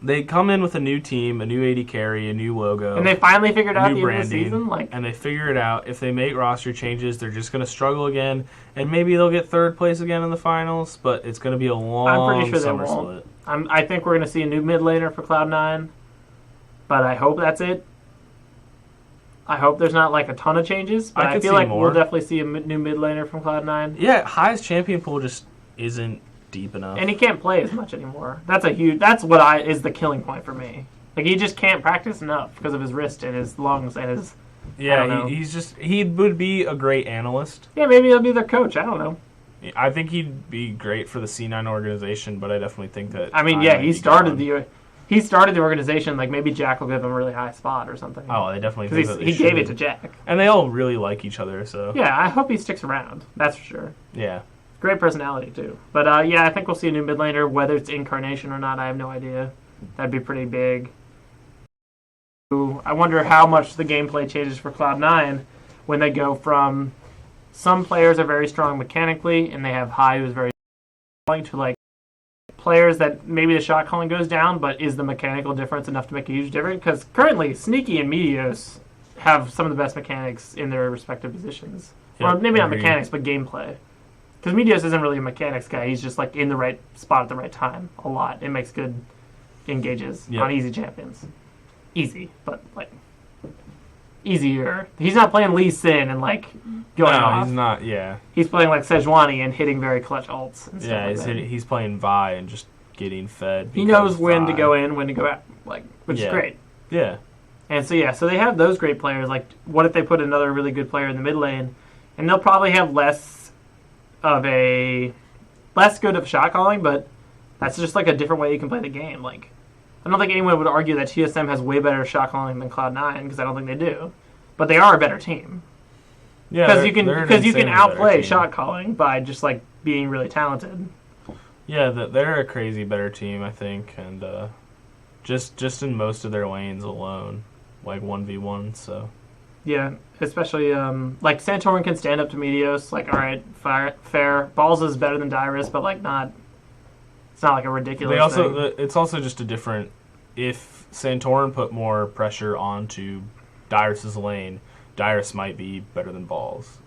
They come in with a new team, a new AD carry, a new logo. And they finally figured out new the end of the branding, season? and they figure it out. If they make roster changes, they're just going to struggle again, and maybe they'll get third place again in the finals, but it's going to be a long I'm pretty sure summer they won't. split. I think we're going to see a new mid laner for Cloud9, but I hope that's it. I hope there's not like a ton of changes, but I feel like we'll definitely see a new mid laner from Cloud9. Yeah, High's champion pool just isn't deep enough. And he can't play as much anymore. That's what is the killing point for me. Like, he just can't practice enough because of his wrist and his lungs and his... Yeah, he would be a great analyst. Yeah, maybe he'll be their coach. I don't know. I think he'd be great for the C9 organization, but I definitely think that... I mean, yeah, he started the organization. Like, maybe Jack will give him a really high spot or something. Oh, they definitely think that he gave it to Jack. And they all really like each other, so... Yeah, I hope he sticks around. That's for sure. Yeah. Great personality, too. But, yeah, I think we'll see a new mid laner. Whether it's Incarnation or not, I have no idea. That'd be pretty big. I wonder how much the gameplay changes for Cloud9 when they go from some players are very strong mechanically and they have High who's very strong to like players that maybe the shot calling goes down, but is the mechanical difference enough to make a huge difference? Because currently Sneaky and Meteos have some of the best mechanics in their respective positions. Yeah, or maybe not mechanics, but gameplay. Because Meteos isn't really a mechanics guy. He's just like in the right spot at the right time a lot. It makes good engages on easy champions. Easy, but like easier. He's not playing Lee Sin and like going off. He's not. Yeah, he's playing like Sejuani and hitting very clutch ults. And stuff he's playing Vi and just getting fed. He knows when to go in, when to go out, like which is great. Yeah, and so they have those great players. Like, what if they put another really good player in the mid lane, and they'll probably have less good of shot calling, but that's just like a different way you can play the game. Like, I don't think anyone would argue that TSM has way better shot calling than Cloud9 because I don't think they do, but they are a better team. Yeah, because you can outplay shot calling by just like being really talented. Yeah, they're a crazy better team, I think, and just in most of their lanes alone, like 1v1. So yeah, especially like Santorin can stand up to Meteos. Like, all right, fair. Balls is better than Dyrus, but like not. It's not like a ridiculous thing. It's also just a different... If Santorin put more pressure onto Dyrus' lane, Dyrus might be better than Balls.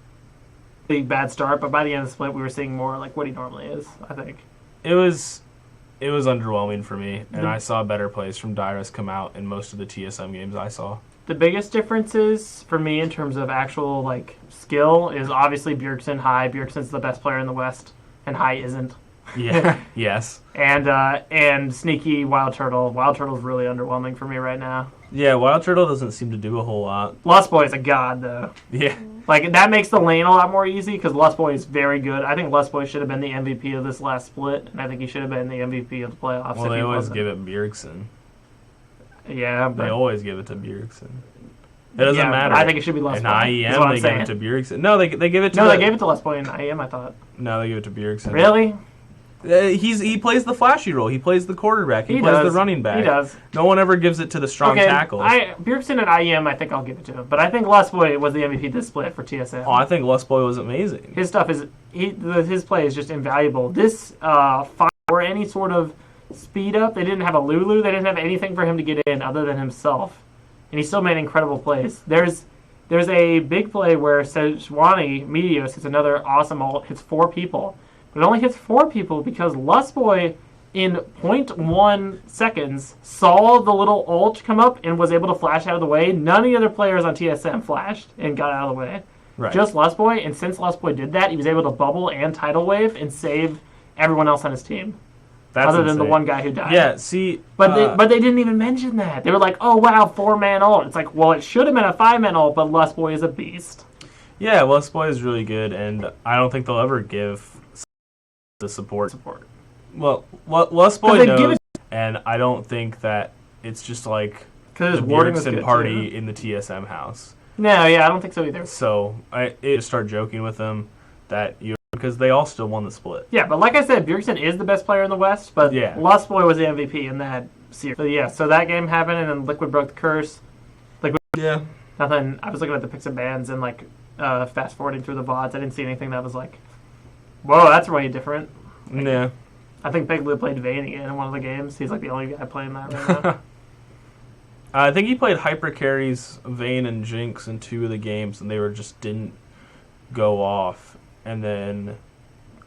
Big bad start, but by the end of the split, we were seeing more like what he normally is, I think. It was underwhelming for me, and I saw better plays from Dyrus come out in most of the TSM games I saw. The biggest differences for me in terms of actual like skill is obviously Bjergsen High. Bjergsen's the best player in the West, and High isn't. Yeah. Yes. And Sneaky Wild Turtle. Wild Turtle's really underwhelming for me right now. Yeah, Wild Turtle doesn't seem to do a whole lot. Lost Boy is a god, though. Yeah. Like, that makes the lane a lot more easy, because Lost Boy is very good. I think Lost Boy should have been the MVP of this last split, and I think he should have been the MVP of the playoffs. Well, they always give it Bjergsen. Yeah, but... They always give it to Bjergsen. It doesn't matter. I think it should be Lost Boy. In IEM, they give it to Bjergsen. No, they give it to... No, they gave it to Lost Boy in IEM, I thought. No, they give it to Bjergsen. Really? He plays the flashy role. He plays the quarterback. He plays the running back. He does. No one ever gives it to the strong tackle. Bjergsen at IEM, I think I'll give it to him. But I think Lost Boy was the MVP this split for TSM. Oh, I think Lost Boy was amazing. His stuff is... his play is just invaluable. This fight or any sort of speed up, they didn't have a Lulu. They didn't have anything for him to get in other than himself. And he still made incredible plays. There's a big play where Sejuani Meteos hits another awesome ult, hits 4 people. But it only hits 4 people because Lustboy in 0.1 seconds, saw the little ult come up and was able to flash out of the way. None of the other players on TSM flashed and got out of the way. Right. Just Lustboy, and since Lustboy did that, he was able to bubble and tidal wave and save everyone else on his team. That's other than insane. the one guy who died. Yeah, see... But they didn't even mention that. They were like, oh, wow, 4-man ult. It's like, well, it should have been a 5-man ult, but Lustboy is a beast. Yeah, Lustboy is really good, and I don't think they'll ever give the support. Well, Lustboy knows, and I don't think that it's just like the Bjergsen party too. in the TSM house. No, yeah, I don't think so either. So I just start joking with them because they all still won the split. Yeah, but like I said, Bjergsen is the best player in the West, but yeah. Lustboy was the MVP in that series. So yeah, so that game happened, and then Liquid broke the curse. Yeah. Nothing. I was looking at the picks and bans and like fast forwarding through the VODs. I didn't see anything that was like, whoa, that's way different. Yeah. I think Big Blue played Vayne again in one of the games. He's like the only guy playing that right now. I think he played Hyper Carries, Vayne, and Jinx in 2 of the games, and they just didn't go off. And then...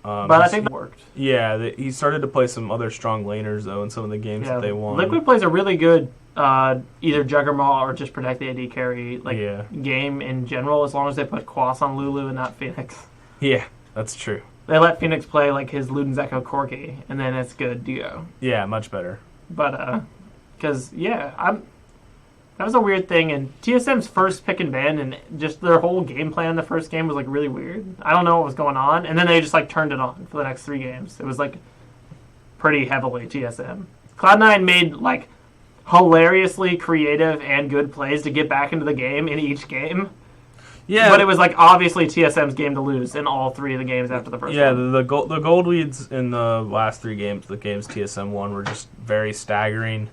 but I think that worked. Yeah, he started to play some other strong laners, though, in some of the games that they won. Liquid plays a really good either Juggernaut or just protect the AD carry game in general, as long as they put Quas on Lulu and not Phoenix. Yeah, that's true. They let Phoenix play like his Luden's Echo Corki, and then it's good to go. Yeah, much better. But, because, that was a weird thing, and TSM's first pick and ban and just their whole game plan in the first game was, like, really weird. I don't know what was going on, and then they just, like, turned it on for the next 3 games. It was, like, pretty heavily TSM. Cloud9 made, like, hilariously creative and good plays to get back into the game in each game. Yeah, but it was like obviously TSM's game to lose in all 3 of the games after the first. Yeah, one. the gold leads in the last 3 games, the games TSM won, were just very staggering,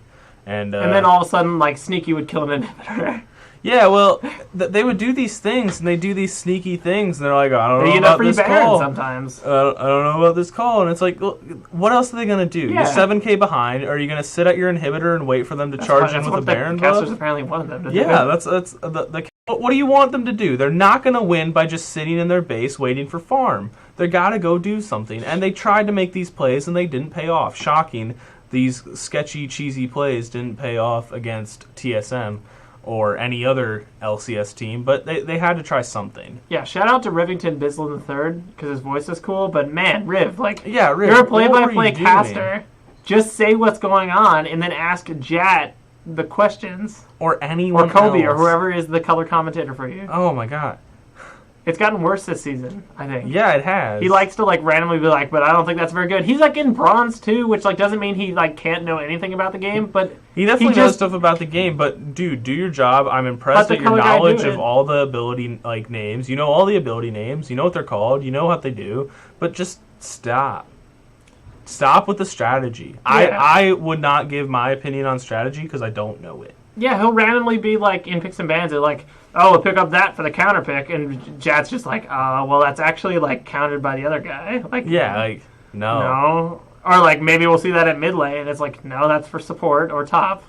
and then all of a sudden, like Sneaky would kill an inhibitor. Yeah, well, they would do these things, and they do these sneaky things, and they're like, I don't know about this call. Sometimes. I don't know about this call, and it's like, well, what else are they going to do? Yeah. You're 7k behind. Are you going to sit at your inhibitor and wait for them to charge in with a Baron buff? Casters apparently wanted them to do. Yeah, that's the what do you want them to do? They're not going to win by just sitting in their base waiting for farm. They got to go do something, and they tried to make these plays, and they didn't pay off. Shocking, these sketchy, cheesy plays didn't pay off against TSM or any other LCS team, but they had to try something. Yeah, shout out to Rivington Bislin III, because his voice is cool, but man, Riv, Riv, you're a play-by-play caster. Just say what's going on, and then ask Jat the questions. Or anyone or Kobe, else. Or whoever is the color commentator for you. Oh my god. It's gotten worse this season, I think. Yeah, it has. He likes to randomly be like, but I don't think that's very good. He's in bronze too, which doesn't mean he can't know anything about the game, but he definitely knows stuff about the game. But dude, do your job. I'm impressed at your knowledge of all the ability names. You know all the ability names. You know what they're called. You know what they do. But just stop. Stop with the strategy. Yeah. I would not give my opinion on strategy because I don't know it. Yeah, he'll randomly be in picks and bans. We'll pick up that for the counter pick, and Jat's just well, that's actually countered by the other guy. No. Or maybe we'll see that at mid lane, and it's no, that's for support or top.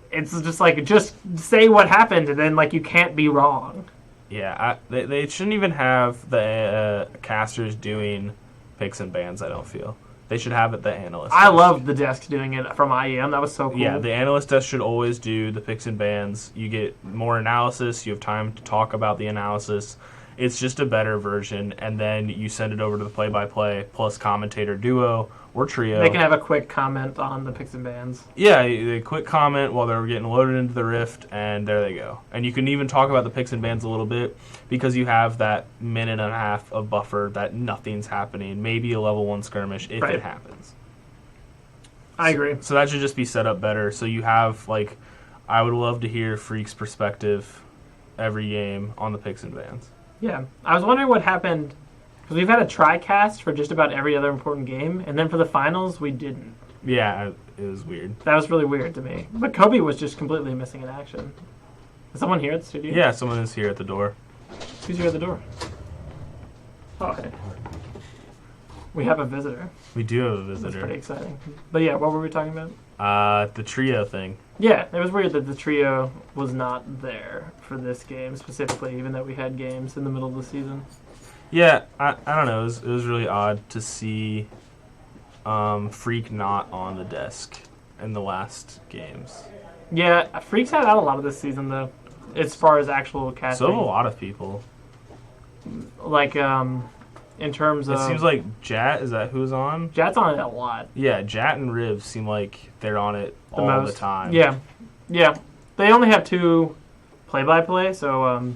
It's just just say what happened, and then you can't be wrong. Yeah, they shouldn't even have the casters doing picks and bans. I don't feel. They should have it the analyst. I love the desk doing it from IEM. That was so cool. Yeah, the analyst desk should always do the picks and bans. You get more analysis. You have time to talk about the analysis. It's just a better version, and then you send it over to the play-by-play plus commentator duo or trio. They can have a quick comment on the picks and bans. Yeah, a quick comment while they're getting loaded into the Rift, and there they go. And you can even talk about the picks and bans a little bit because you have that minute and a half of buffer that nothing's happening. Maybe a level 1 skirmish if it happens. I agree. So that should just be set up better. So you have, I would love to hear Freak's perspective every game on the picks and bans. Yeah, I was wondering what happened, because we've had a tri-cast for just about every other important game, and then for the finals, we didn't. Yeah, it was weird. That was really weird to me. But Kobe was just completely missing in action. Is someone here at the studio? Yeah, someone is here at the door. Who's here at the door? Oh, okay. We have a visitor. We do have a visitor. That's pretty exciting. But yeah, what were we talking about? The trio thing. Yeah, it was weird that the trio was not there for this game specifically, even though we had games in the middle of the season. Yeah, I don't know. It was really odd to see Freak not on the desk in the last games. Yeah, Freak's had out a lot of this season though, as far as actual casting. So have a lot of people. Like, in terms of... It seems like Jat, is that who's on? Jat's on it a lot. Yeah, Jat and Riv seem like they're on it all the time. Yeah. Yeah. They only have 2 play-by-play, so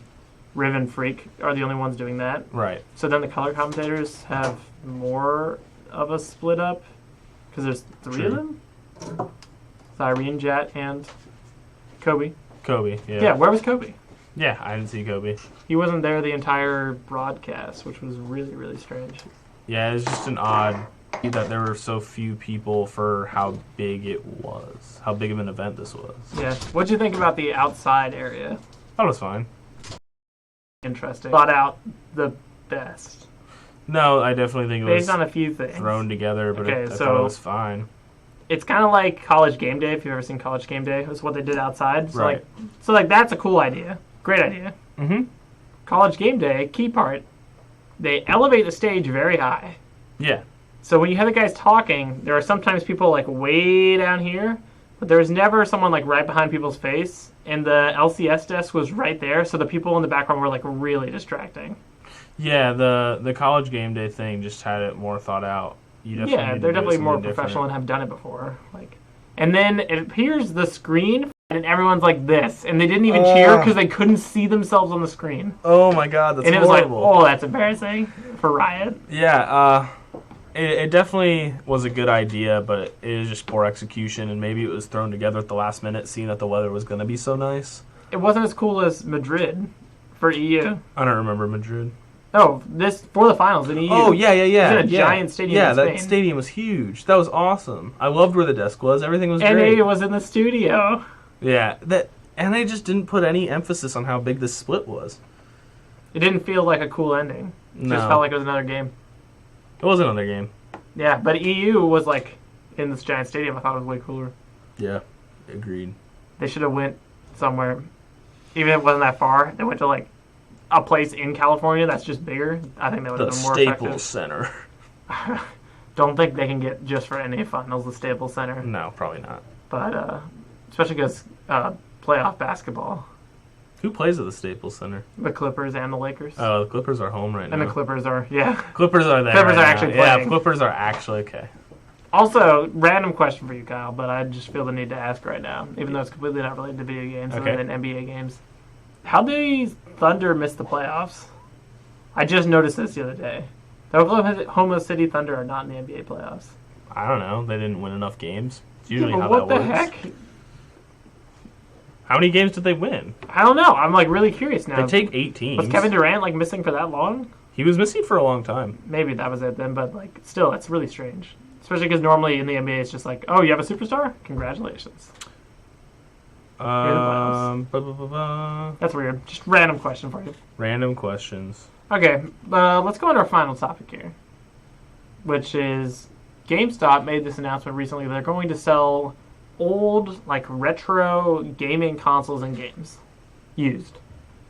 Riv and Freak are the only ones doing that. Right. So then the color commentators have more of a split up, because there's 3 of them? It's Irene, Jat, and Kobe. Kobe, yeah. Yeah, where was Kobe? Yeah, I didn't see Kobe. He wasn't there the entire broadcast, which was really, really strange. Yeah, it was just an odd that there were so few people for how big it was. How big of an event this was. Yeah. What'd you think about the outside area? That was fine. Interesting. Thought out the best. No, I definitely think it was based on a few things thrown together, but I thought it was fine. It's kind of like College Game Day, if you've ever seen College Game Day. That's what they did outside. So right. Like that's a cool idea. Great idea. Mm-hmm. College Game Day, key part, they elevate the stage very high. Yeah. So when you have the guys talking, there are sometimes people like way down here, but there's never someone like right behind people's face. And the LCS desk was right there, so the people in the background were like really distracting. Yeah, the College Game Day thing just had it more thought out. They're definitely more professional and have done it before. And then it appears the screen, and everyone's like this, and they didn't even cheer because they couldn't see themselves on the screen. Oh my god, that's horrible. And it was like, oh, that's embarrassing for Riot. Yeah, it definitely was a good idea, but it is just poor execution, and maybe it was thrown together at the last minute, seeing that the weather was going to be so nice. It wasn't as cool as Madrid for EU. I don't remember Madrid. Oh, this for the finals in EU. Oh, yeah. It was in a giant stadium in Spain. That stadium was huge. That was awesome. I loved where the desk was. Everything was great. NA was in the studio. Yeah, and they just didn't put any emphasis on how big this split was. It didn't feel like a cool ending. It just felt like it was another game. It was another game. Yeah, but EU was like in this giant stadium. I thought it was way cooler. Yeah, agreed. They should have went somewhere, even if it wasn't that far. They went to like a place in California that's just bigger. I think that would have been more effective. The Staples Center. Don't think they can get just for NA finals the Staples Center. No, probably not. But especially because playoff basketball. Who plays at the Staples Center? The Clippers and the Lakers. Oh, the Clippers are home right now. And the Clippers are, yeah. Clippers are there. Clippers are actually playing. Yeah, Clippers are actually okay. Also, random question for you, Kyle, but I just feel the need to ask right now, even though it's completely not related to video games other than NBA games. How did Thunder miss the playoffs? I just noticed this the other day. The Oklahoma City Thunder are not in the NBA playoffs. I don't know. They didn't win enough games. It's usually how what that works. What the heck? How many games did they win? I don't know. I'm like really curious now. They take 8 teams. Was Kevin Durant like missing for that long? He was missing for a long time. Maybe that was it then, but like still, that's really strange. Especially because normally in the NBA it's just like, oh, you have a superstar? Congratulations. That's weird. Just random question for you. Random questions. Okay, let's go on to our final topic here, which is GameStop made this announcement recently. They're going to sell old, like, retro gaming consoles and games. Used.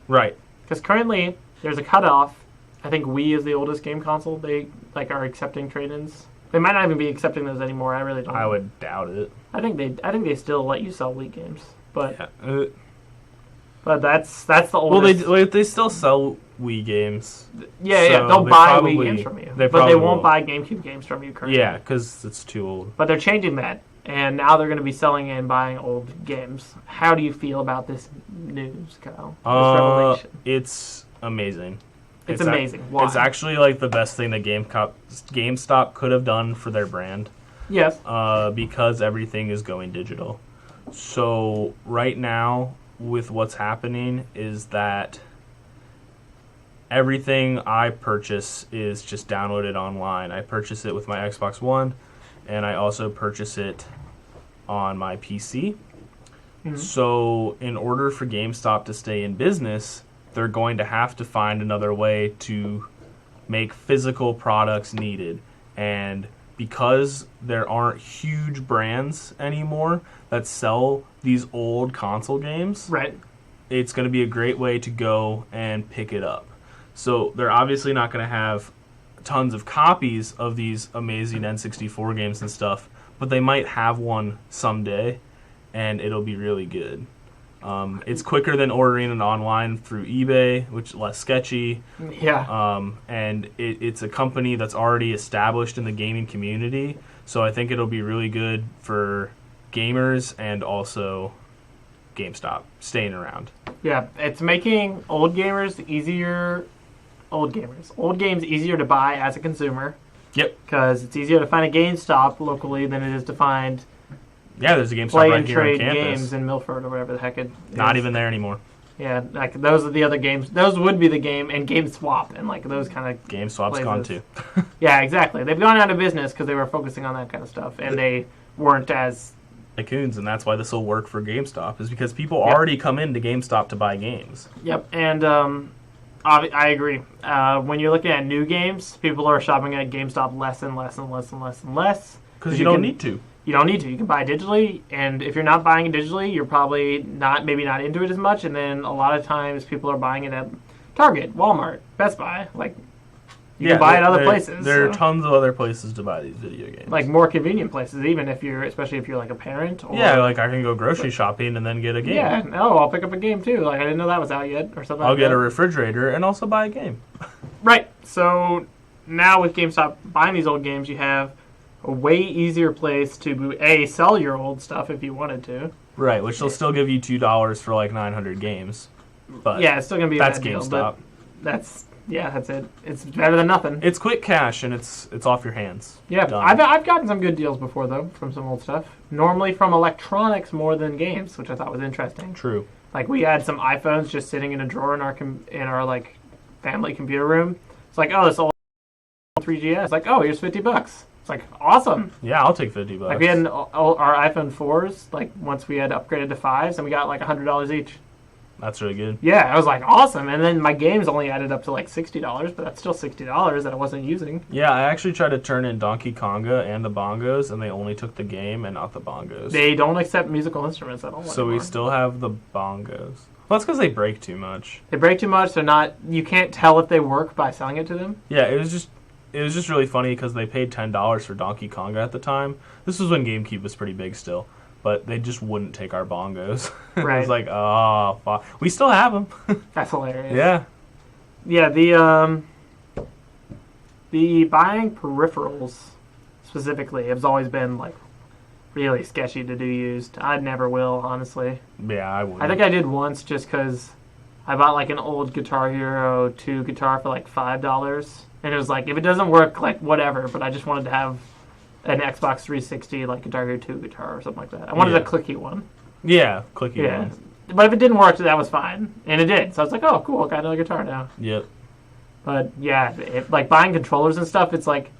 Right. Because currently, there's a cutoff. I think Wii is the oldest game console. They, like, are accepting trade-ins. They might not even be accepting those anymore. I really don't know. I would doubt it. I think they still let you sell Wii games. But yeah. But that's the oldest. Well, they still sell Wii games. Yeah, they'll buy Wii games from you. But they won't buy GameCube games from you currently. Yeah, because it's too old. But they're changing that. And now they're going to be selling and buying old games. How do you feel about this news, Kyle? This revelation? It's amazing. It's amazing. Why? It's actually like the best thing that GameStop could have done for their brand. Yes. Because everything is going digital. So right now, with what's happening, is that everything I purchase is just downloaded online. I purchase it with my Xbox One, and I also purchase it on my PC. Mm-hmm. So in order for GameStop to stay in business, they're going to have to find another way to make physical products needed. And because there aren't huge brands anymore that sell these old console games, right, it's going to be a great way to go and pick it up. So they're obviously not going to have tons of copies of these amazing N64 games and stuff, but they might have one someday, and it'll be really good. It's quicker than ordering it online through eBay, which is less sketchy. Yeah. And it's a company that's already established in the gaming community, so I think it'll be really good for gamers and also GameStop staying around. Yeah, it's making old games easier to buy as a consumer. Yep. Because it's easier to find a GameStop locally than it is to find there's a GameStop play right and here on trade campus. games in Milford or whatever the heck it is. Not even there anymore. Yeah, like those are the other games. Those would be the game and GameSwap and like those kind of GameSwap's gone too. Yeah, exactly. They've gone out of business because they were focusing on that kind of stuff, and they weren't as tycoons, and that's why this will work for GameStop, is because people already come into GameStop to buy games. Yep, and I agree. When you're looking at new games, people are shopping at GameStop less and less and less and less and less. Because you don't need to. You don't need to. You can buy it digitally, and if you're not buying it digitally, you're probably maybe not into it as much, and then a lot of times people are buying it at Target, Walmart, Best Buy. Like, you can buy it other places. There are tons of other places to buy these video games. Like, more convenient places, even especially if you're like a parent. Or, like I can go grocery shopping and then get a game. Yeah, I'll pick up a game too. Like, I didn't know that was out yet, or something I'll get a refrigerator and also buy a game. Right. So, now with GameStop buying these old games, you have a way easier place to sell your old stuff if you wanted to. Right, which they'll still give you $2 for like 900 games. But yeah, it's still gonna be that's a bad GameStop. Deal, that's it. It's better than nothing. It's quick cash and it's off your hands. Yeah, Done. I've gotten some good deals before though from some old stuff. Normally from electronics more than games, which I thought was interesting. True. Like we had some iPhones just sitting in a drawer in our like family computer room. It's like, oh, this old 3GS. Like, oh, here's $50. It's like, awesome. Yeah, I'll take $50. Like we had our iPhone 4s, like once we had upgraded to 5s, and we got like $100 each. That's really good. Yeah, I was like, awesome. And then my games only added up to like $60, but that's still $60 that I wasn't using. Yeah, I actually tried to turn in Donkey Konga and the bongos, and they only took the game and not the bongos. They don't accept musical instruments at all So anymore. we still have the bongos. Well, that's because they break too much. They break too much. You can't tell if they work by selling it to them. Yeah, it was just really funny because they paid $10 for Donkey Konga at the time. This was when GameCube was pretty big still, but they just wouldn't take our bongos. Right. It was like, oh, fuck. We still have them. That's hilarious. Yeah. Yeah, the buying peripherals specifically has always been like really sketchy to do used. I never will, honestly. Yeah, I would. I think I did once just because I bought like an old Guitar Hero 2 guitar for like $5. And it was like, if it doesn't work, like, whatever. But I just wanted to have an Xbox 360, like, Guitar Hero 2 guitar or something like that. I wanted a clicky one. Yeah, clicky one. But if it didn't work, that was fine. And it did. So I was like, oh, cool, I got another guitar now. Yep. But, yeah, like, buying controllers and stuff, it's like,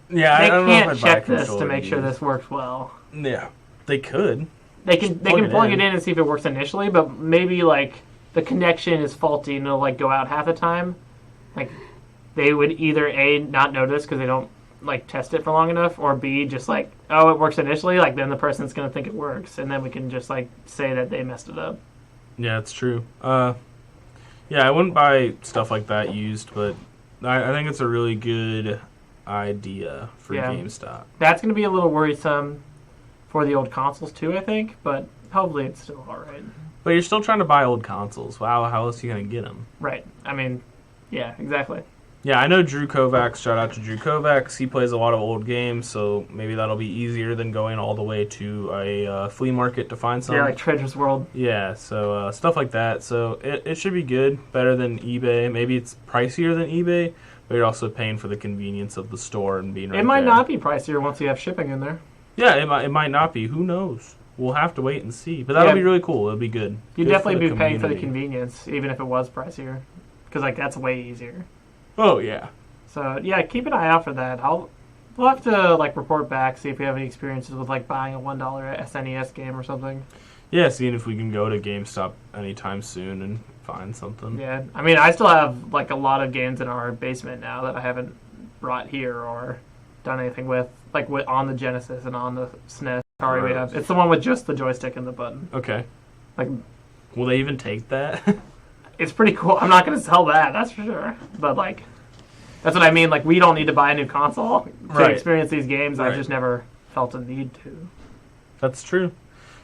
yeah, they I don't know if can't I'd buy a check this to controller make sure this works well. Yeah, they could. They can plug it in and see if it works initially, but maybe, like, the connection is faulty and it'll, like, go out half the time. Like, they would either A, not notice because they don't like test it for long enough, or B, just like, oh, it works initially, like then the person's gonna think it works, and then we can just like say that they messed it up. Yeah, it's true. Yeah, I wouldn't buy stuff like that used, but I think it's a really good idea for GameStop. That's gonna be a little worrisome for the old consoles too, I think, but hopefully it's still all right. But you're still trying to buy old consoles. Wow, how else are you gonna get them? Right. I mean, yeah, exactly. Yeah, I know Drew Kovacs. Shout out to Drew Kovacs. He plays a lot of old games, so maybe that'll be easier than going all the way to a flea market to find some. Yeah, like Treasure's World. Yeah, so stuff like that. So it should be good, better than eBay. Maybe it's pricier than eBay, but you're also paying for the convenience of the store and being right there. It might not be pricier once you have shipping in there. Yeah, it might not be. Who knows? We'll have to wait and see. But that'll be really cool. It'll be good. You'd definitely be paying for the convenience, even if it was pricier, because like that's way easier. Oh, yeah. So, yeah, keep an eye out for that. We'll have to, like, report back, see if we have any experiences with, like, buying a $1 SNES game or something. Yeah, seeing if we can go to GameStop anytime soon and find something. Yeah, I mean, I still have, like, a lot of games in our basement now that I haven't brought here or done anything with, like, on the Genesis and on the SNES. Sorry, we have. It's the one with just the joystick and the button. Okay. Like, will they even take that? It's pretty cool. I'm not going to sell that, that's for sure. But, like, That's what I mean. Like, we don't need to buy a new console to Right. experience these games. Right. I've just never felt a need to. That's true.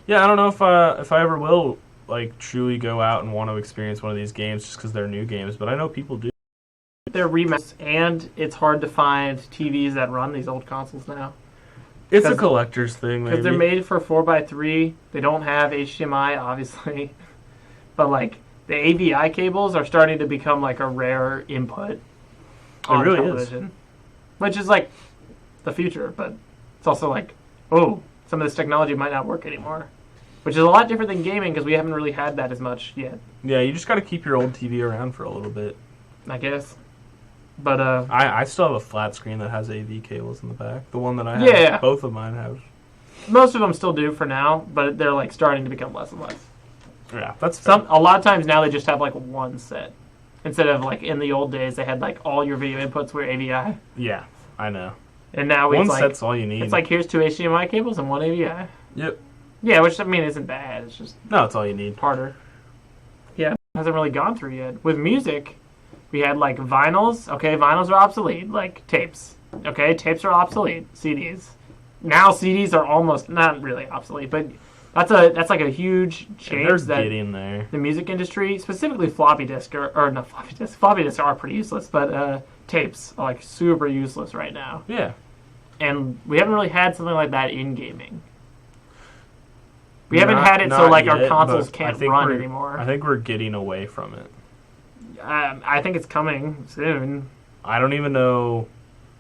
Yeah, I don't know if I ever will like truly go out and want to experience one of these games just because they're new games, but I know people do. They're remasters, and it's hard to find TVs that run these old consoles now. It's a collector's thing, maybe. Because they're made for 4x3. They don't have HDMI, obviously. But, like, the AVI cables are starting to become, like, a rare input on really television. Which is, like, the future. But it's also, like, oh, some of this technology might not work anymore. Which is a lot different than gaming because we haven't really had that as much yet, Yeah, you just got to keep your old TV around for a little bit. I guess. But, I still have a flat screen that has AV cables in the back. The one that I have. Yeah. Both of mine have. most of them still do for now, but they're, like, starting to become less and less. Yeah, that's fair. A lot of times now they just have, like, one set. Instead of, like, in the old days, they had, like, all your video inputs were AVI. Yeah, I know. And now One it's like, set's all you need. it's like, here's 2 HDMI cables and 1 AVI. Yep. Yeah, which, I mean, isn't bad. It's just No, it's all you need. harder. Yeah, it hasn't really gone through yet. With music, we had, like, vinyls. Okay, vinyls are obsolete. Like, tapes. Okay, tapes are obsolete. CDs. Now CDs are almost, not really obsolete, but that's like a huge change They're that getting there. the music industry, specifically floppy disk, or not floppy disks are pretty useless, but tapes are, like, super useless right now. Yeah. And we haven't really had something like that in gaming. We haven't Not- had it so, not like, our yet, consoles but can't I think run we're- anymore. I think we're getting away from it. I think it's coming soon. I don't even know.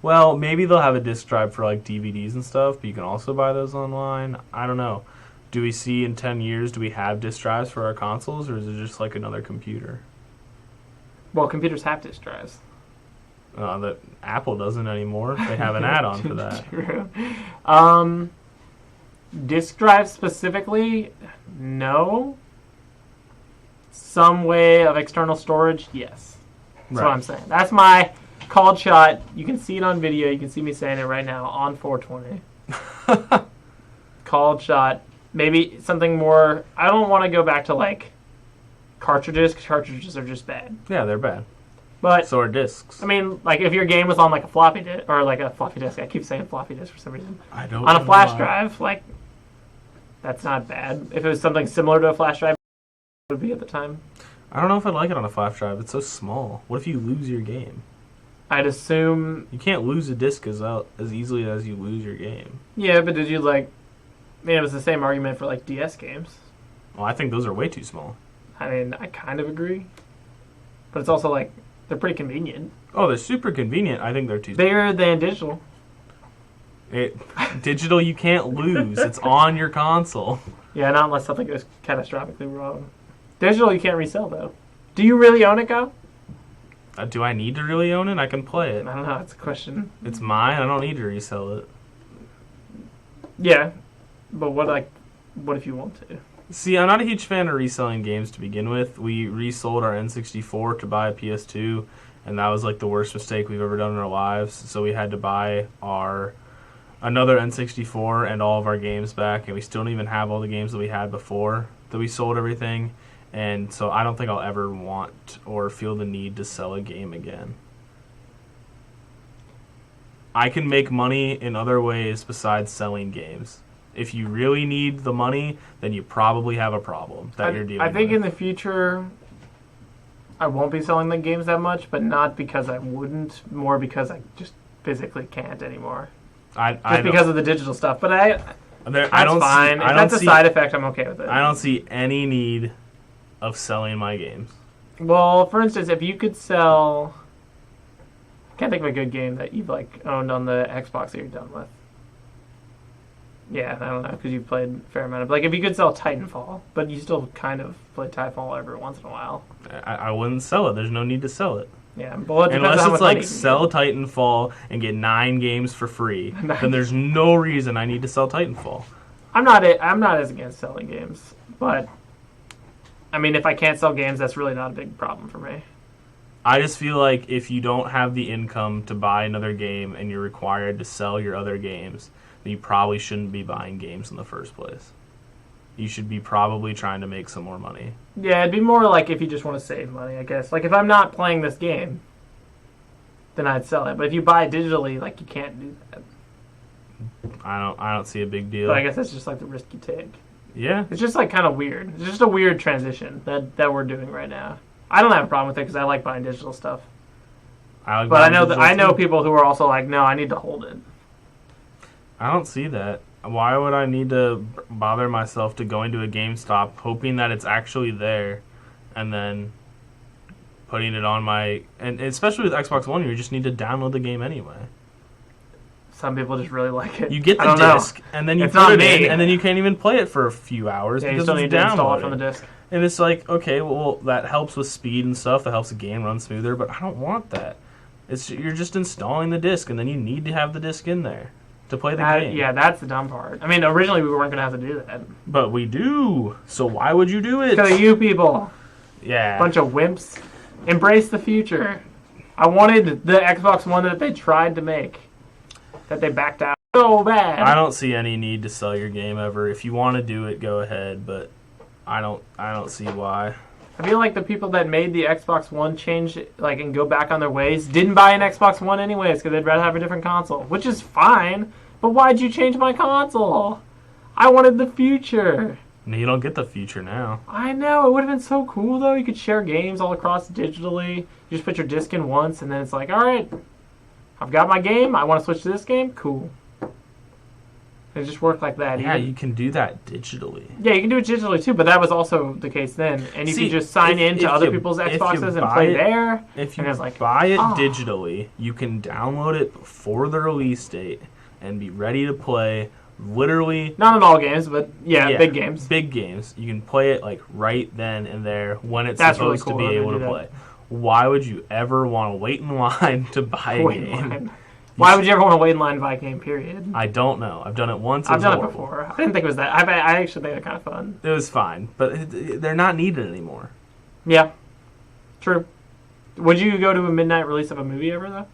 Well, maybe they'll have a disc drive for like DVDs and stuff, but you can also buy those online. I don't know. Do we see in 10 years, do we have disc drives for our consoles, or is it just like another computer? Well, computers have disk drives. That Apple doesn't anymore. They have an add-on for that. True. Disk drives specifically, no. Some way of external storage, yes. That's what I'm saying. That's my called shot. You can see it on video. You can see me saying it right now on 420. Called shot. Maybe something more. I don't want to go back to, like, cartridges, because cartridges are just bad. Yeah, they're bad. But So are discs. I mean, like, if your game was on, like, a floppy disk, or, like, a floppy disk. I keep saying floppy disk for some reason. I don't On a know flash why. drive, like, that's not bad. If it was something similar to a flash drive, it would be at the time. I don't know if I'd like it on a flash drive. It's so small. What if you lose your game? I'd assume, You can't lose a disc as easily as you lose your game. yeah, but did you, like, I mean, it was the same argument for, like, DS games. Well, I think those are way too small. I mean, I kind of agree. But it's also, like, they're pretty convenient. Oh, they're super convenient. I think they're too. Bigger than digital. Digital, you can't lose. It's on your console. Yeah, not unless something goes catastrophically wrong. Digital, you can't resell, though. Do you really own it, Go? Do I need to really own it? I can play it. I don't know. It's a question. It's mine. I don't need to resell it. Yeah, but what if you want to? See, I'm not a huge fan of reselling games to begin with. We resold our N64 to buy a PS2, and that was like the worst mistake we've ever done in our lives. So we had to buy another N64 and all of our games back, and we still don't even have all the games that we had before that we sold everything. And so I don't think I'll ever want or feel the need to sell a game again. I can make money in other ways besides selling games. If you really need the money, then you probably have a problem that you're dealing with. I think in the future, I won't be selling the games that much, but not because I wouldn't, more because I just physically can't anymore. Just because of the digital stuff. But that's fine. If that's a side effect, I'm okay with it. I don't see any need of selling my games. Well, for instance, if you could sell... I can't think of a good game that you've, like, owned on the Xbox that you're done with. Yeah, I don't know, because you've played a fair amount of... Like, if you could sell Titanfall, but you still kind of play Titanfall every once in a while. I wouldn't sell it. There's no need to sell it. Yeah, well, it depends on Unless how it's much like money sell Titanfall and get 9 games for free, then there's no reason I need to sell Titanfall. I'm not as against selling games, but I mean, if I can't sell games, that's really not a big problem for me. I just feel like if you don't have the income to buy another game and you're required to sell your other games, then you probably shouldn't be buying games in the first place. You should be probably trying to make some more money. Yeah, it'd be more like if you just want to save money, I guess. Like, if I'm not playing this game, then I'd sell it. But if you buy it digitally, like, you can't do that. I don't see a big deal. But I guess that's just like the risk you take. Yeah. It's just like kind of weird. It's just a weird transition that we're doing right now. I don't have a problem with it because I like buying digital stuff. But I know people who are also like, no, I need to hold it. I don't see that. Why would I need to bother myself to going to a GameStop, hoping that it's actually there, and then putting it on my... And especially with Xbox One, you just need to download the game anyway. Some people just really like it. You get the disc, and then you put it in, and then you can't even play it for a few hours because you still need to install it from the disc. And it's like, okay, well, that helps with speed and stuff. That helps the game run smoother, but I don't want that. You're just installing the disc, and then you need to have the disc in there to play the game. Yeah, that's the dumb part. I mean, originally we weren't going to have to do that. But we do. So why would you do it? Because of you people. Yeah. Bunch of wimps. Embrace the future. I wanted the Xbox One that they tried to make. That they backed out so bad. I don't see any need to sell your game ever. If you want to do it, go ahead, but I don't see why. I feel like the people that made the Xbox One change, like, and go back on their ways didn't buy an Xbox One anyways because they'd rather have a different console, which is fine. But why'd you change my console? I wanted the future. No, you don't get the future now. I know. It would have been so cool, though. You could share games all across digitally. You just put your disc in once, and then it's like, all right, I've got my game. I want to switch to this game. Cool. It just worked like that. Yeah, you can do that digitally. Yeah, you can do it digitally too, but that was also the case then. And you can just sign in to other people's Xboxes and play there. If you buy it digitally, you can download it before the release date and be ready to play. Literally, not in all games, but yeah, big games. Big games. You can play it like right then and there when it's supposed to be able to play. Why would you ever want to wait in line to buy a game? Why would you ever want to wait in line to buy a game, period? I don't know. I've done it once. I've done it before. I didn't think it was that. I actually think they're kind of fun. It was fine, but they're not needed anymore. Yeah. True. Would you go to a midnight release of a movie ever, though?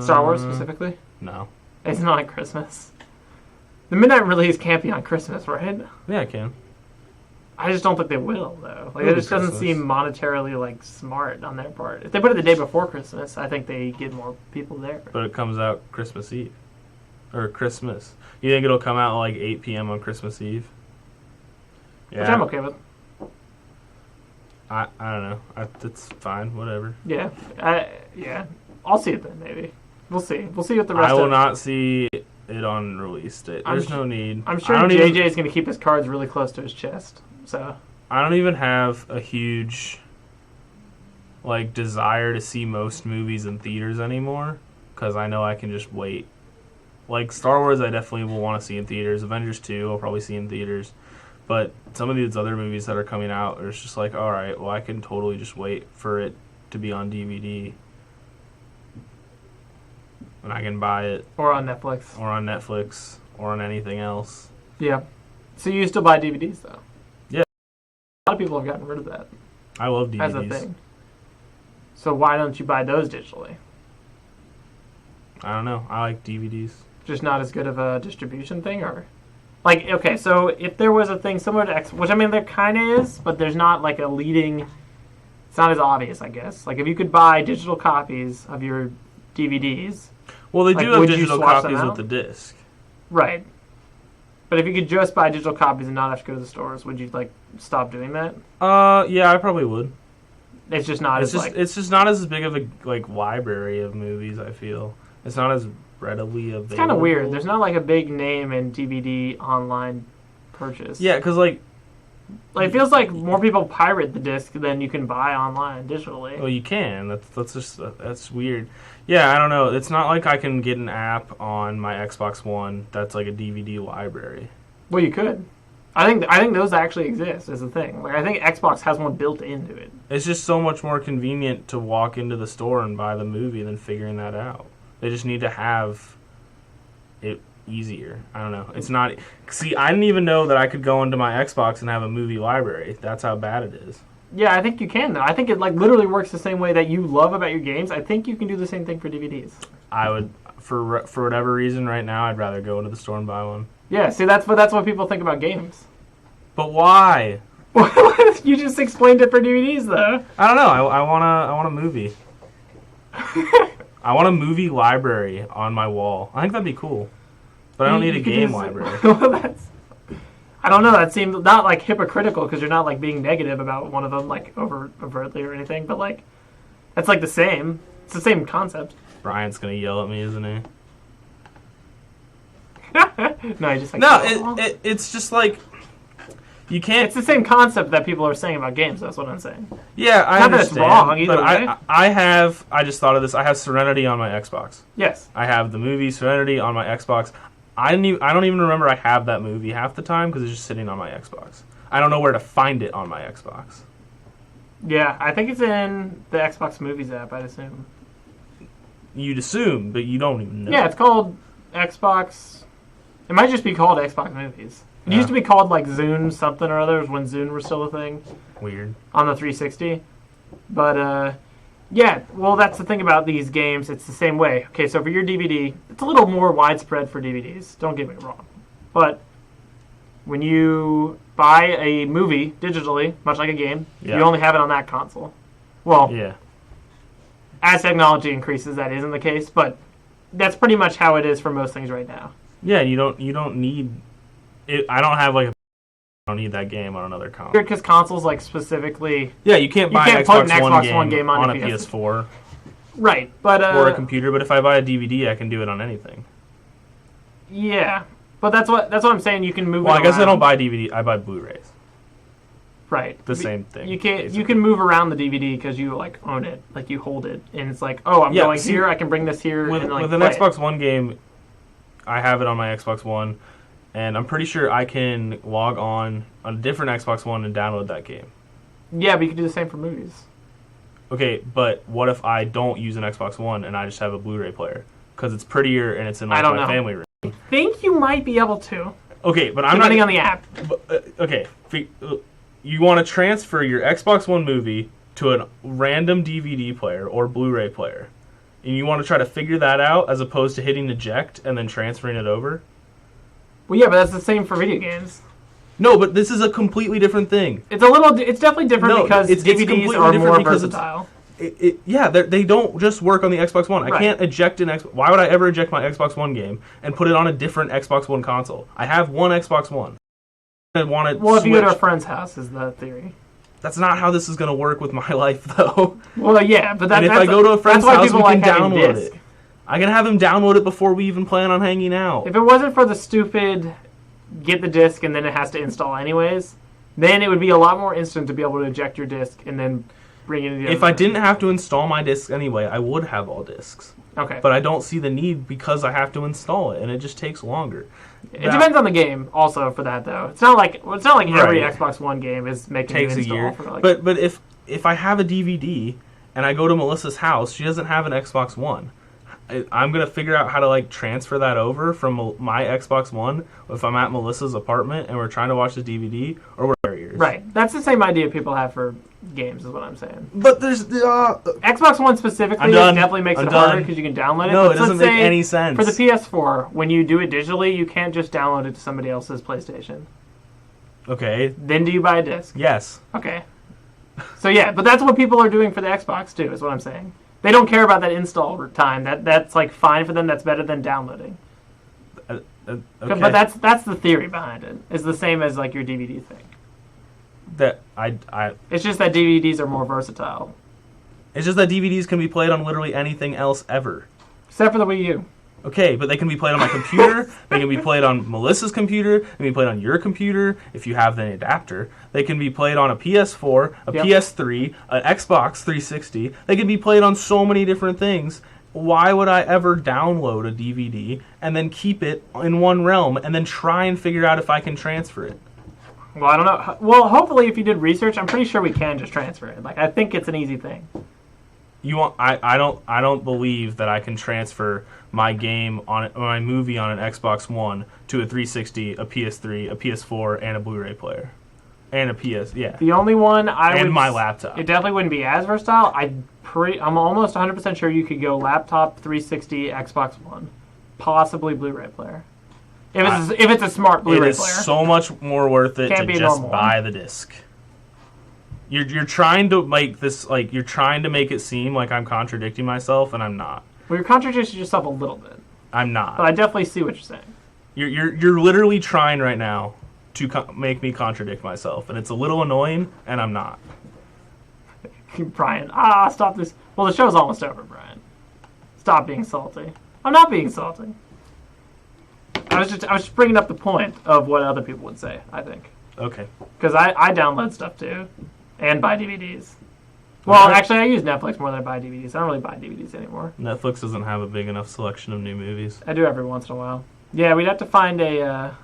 Star Wars, specifically? No. It's not like Christmas. The midnight release can't be on Christmas, right? Yeah, it can. I just don't think they will, though. Like, it just doesn't seem monetarily, like, smart on their part. If they put it the day before Christmas, I think they get more people there. But it comes out Christmas Eve. Or Christmas. You think it'll come out, like, 8 p.m. on Christmas Eve? Yeah. Which I'm okay with. I don't know. That's fine. Whatever. Yeah. Yeah. I'll see it then, maybe. We'll see. We'll see what the rest of I will not see it on release date. There's no need. I'm sure JJ is going to keep his cards really close to his chest. So I don't even have a huge desire to see most movies in theaters anymore because I know I can just wait. Like Star Wars, I definitely will want to see in theaters. Avengers 2, I'll probably see in theaters. But some of these other movies that are coming out, it's just like, all right, well, I can totally just wait for it to be on DVD. And I can buy it. Or on Netflix. Or on Netflix. Or on anything else. Yeah. So you still buy DVDs, though? Yeah. A lot of people have gotten rid of that. I love DVDs. As a thing. So why don't you buy those digitally? I don't know. I like DVDs. Just not as good of a distribution thing? Or like, okay, so if there was a thing similar to X, which I mean there kind of is, but there's not like a leading, it's not as obvious, I guess. Like if you could buy digital copies of your DVDs. Well, they do have digital copies with the disc. Right. But if you could just buy digital copies and not have to go to the stores, would you stop doing that? Yeah, I probably would. It's just not it's just not as big of a library of movies, I feel. It's not as readily available. It's kind of weird. There's not a big name in DVD online purchase. Yeah, because it feels like more people pirate the disc than you can buy online digitally. Well, you can. That's weird. Yeah, I don't know. It's not like I can get an app on my Xbox One that's like a DVD library. Well, you could. I think those actually exist as a thing. Like I think Xbox has one built into it. It's just so much more convenient to walk into the store and buy the movie than figuring that out. They just need to have it easier. I don't know. It's not... See, I didn't even know that I could go into my Xbox and have a movie library. That's how bad it is. Yeah, I think you can, though. I think it literally works the same way that you love about your games. I think you can do the same thing for DVDs. I would, for whatever reason right now, I'd rather go into the store and buy one. Yeah, see, that's what people think about games. But why? You just explained it for DVDs, though. I don't know. I want a movie. I want a movie library on my wall. I think that'd be cool. But I don't need a game library. Well, I don't know. That seems not like hypocritical because you're not like being negative about one of them like overtly or anything. But like, that's like the same. It's the same concept. Brian's gonna yell at me, isn't he? No, he just like no. It's just like you can't. It's the same concept that people are saying about games. That's what I'm saying. Yeah, I not understand. That it's wrong either way. I just thought of this. I have Serenity on my Xbox. Yes. I have the movie Serenity on my Xbox. I don't even remember I have that movie half the time because it's just sitting on my Xbox. I don't know where to find it on my Xbox. Yeah, I think it's in the Xbox Movies app, I'd assume. You'd assume, but you don't even know. Yeah, it's called Xbox. It might just be called Xbox Movies. It used to be called like Zune something or other when Zune was still a thing. Weird. On the 360. But, yeah, well, that's the thing about these games. It's the same way. Okay, so for your DVD, it's a little more widespread for DVDs. Don't get me wrong. But when you buy a movie digitally, much like a game, you only have it on that console. Well, as technology increases, that isn't the case, but that's pretty much how it is for most things right now. Yeah, you don't need it. I don't need that game on another console. Because consoles like specifically. Yeah, you can't buy an Xbox One game on a PS4. Right, but or a computer. But if I buy a DVD, I can do it on anything. Yeah, but that's what I'm saying. You can move. Well, I guess I don't buy DVD. I buy Blu-rays. Right. The same thing. You can basically. You can move around the DVD because you like own it, like you hold it, and it's like, oh, I'm going here. I can bring this here. With an Xbox One game, I have it on my Xbox One. And I'm pretty sure I can log on a different Xbox One and download that game. Yeah, but you can do the same for movies. Okay, but what if I don't use an Xbox One and I just have a Blu-ray player? Because it's prettier and it's in my family room. I think you might be able to. Okay, but I'm depending on the app. Okay, you want to transfer your Xbox One movie to a random DVD player or Blu-ray player. And you want to try to figure that out as opposed to hitting eject and then transferring it over? Well, yeah, but that's the same for video games. No, but this is a completely different thing. It's definitely different because DVDs are more versatile. They don't just work on the Xbox One. Right. I can't eject an Xbox. Why would I ever eject my Xbox One game and put it on a different Xbox One console? I have one Xbox One. If you go to a friend's house, is the theory. That's not how this is going to work with my life, though. Well, yeah, but if I go to a friend's house, we can download it. I can have him download it before we even plan on hanging out. If it wasn't for the stupid get the disc and then it has to install anyways, then it would be a lot more instant to be able to eject your disc and then bring it in the other If I didn't have to install my disc anyway, I would have all discs. Okay. But I don't see the need because I have to install it, and it just takes longer. It depends on the game also for that, though. It's not like every Xbox One game is making takes an install a year. For but if I have a DVD and I go to Melissa's house, she doesn't have an Xbox One. I'm going to figure out how to transfer that over from my Xbox One if I'm at Melissa's apartment and we're trying to watch the DVD or we're barriers. Right. That's the same idea people have for games is what I'm saying. But there's Xbox One specifically definitely makes it harder because you can download it. No, but it doesn't make any sense. For the PS4, when you do it digitally, you can't just download it to somebody else's PlayStation. Okay. Then do you buy a disc? Yes. Okay. So yeah, but that's what people are doing for the Xbox too, is what I'm saying. They don't care about that install time. That's fine for them. That's better than downloading. Okay. But that's the theory behind it. It's the same as your DVD thing. It's just that DVDs are more versatile. It's just that DVDs can be played on literally anything else ever. Except for the Wii U. Okay, but they can be played on my computer. They can be played on Melissa's computer. They can be played on your computer if you have the adapter. They can be played on a PS4, a PS3, an Xbox 360. They can be played on so many different things. Why would I ever download a DVD and then keep it in one realm and then try and figure out if I can transfer it? Well, I don't know. Well, hopefully if you did research, I'm pretty sure we can just transfer it. I think it's an easy thing. I don't believe that I can transfer my game on my movie on an Xbox One to a 360, a PS3, a PS4, and a Blu-ray player, and a PS. Yeah. The only one my laptop. It definitely wouldn't be as versatile. I'm almost 100% sure you could go laptop, 360, Xbox One, possibly Blu-ray player. If it's a smart Blu-ray player, it is so much more worth it to just buy the disc. You're trying to make this like you're trying to make it seem like I'm contradicting myself, and I'm not. Well, you're contradicting yourself a little bit. I'm not. But I definitely see what you're saying. You're literally trying right now to make me contradict myself, and it's a little annoying, and I'm not. Brian, stop this. Well, the show's almost over, Brian. Stop being salty. I'm not being salty. I was just bringing up the point of what other people would say, I think. Okay. Because I download stuff too, and buy DVDs. Well, actually, I use Netflix more than I buy DVDs. I don't really buy DVDs anymore. Netflix doesn't have a big enough selection of new movies. I do every once in a while. Yeah, we'd have to find a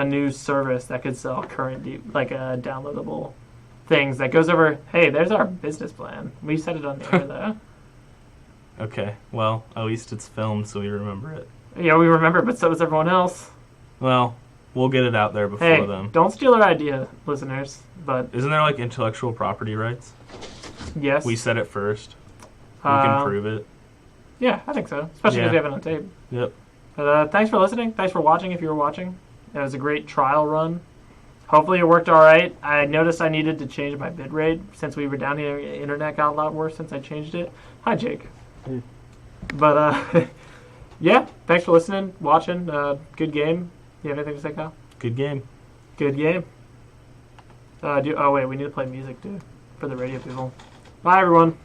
new service that could sell current downloadable things that goes over. Hey, there's our business plan. We said it on the air though. Okay. Well, at least it's filmed, so we remember it. Yeah, we remember, but so does everyone else. Well, we'll get it out there before then. Don't steal our idea, listeners. But isn't there like intellectual property rights? Yes. We said it first. We can prove it. Yeah, I think so. Especially because we have it on tape. Yep. But thanks for listening. Thanks for watching if you were watching. It was a great trial run. Hopefully it worked all right. I noticed I needed to change my bitrate since we were down here. Internet got a lot worse since I changed it. Hi, Jake. Hey. But, yeah, thanks for listening, watching. Good game. You have anything to say, Kyle? Good game. Good game. Wait, we need to play music, too, for the radio people. Bye, everyone.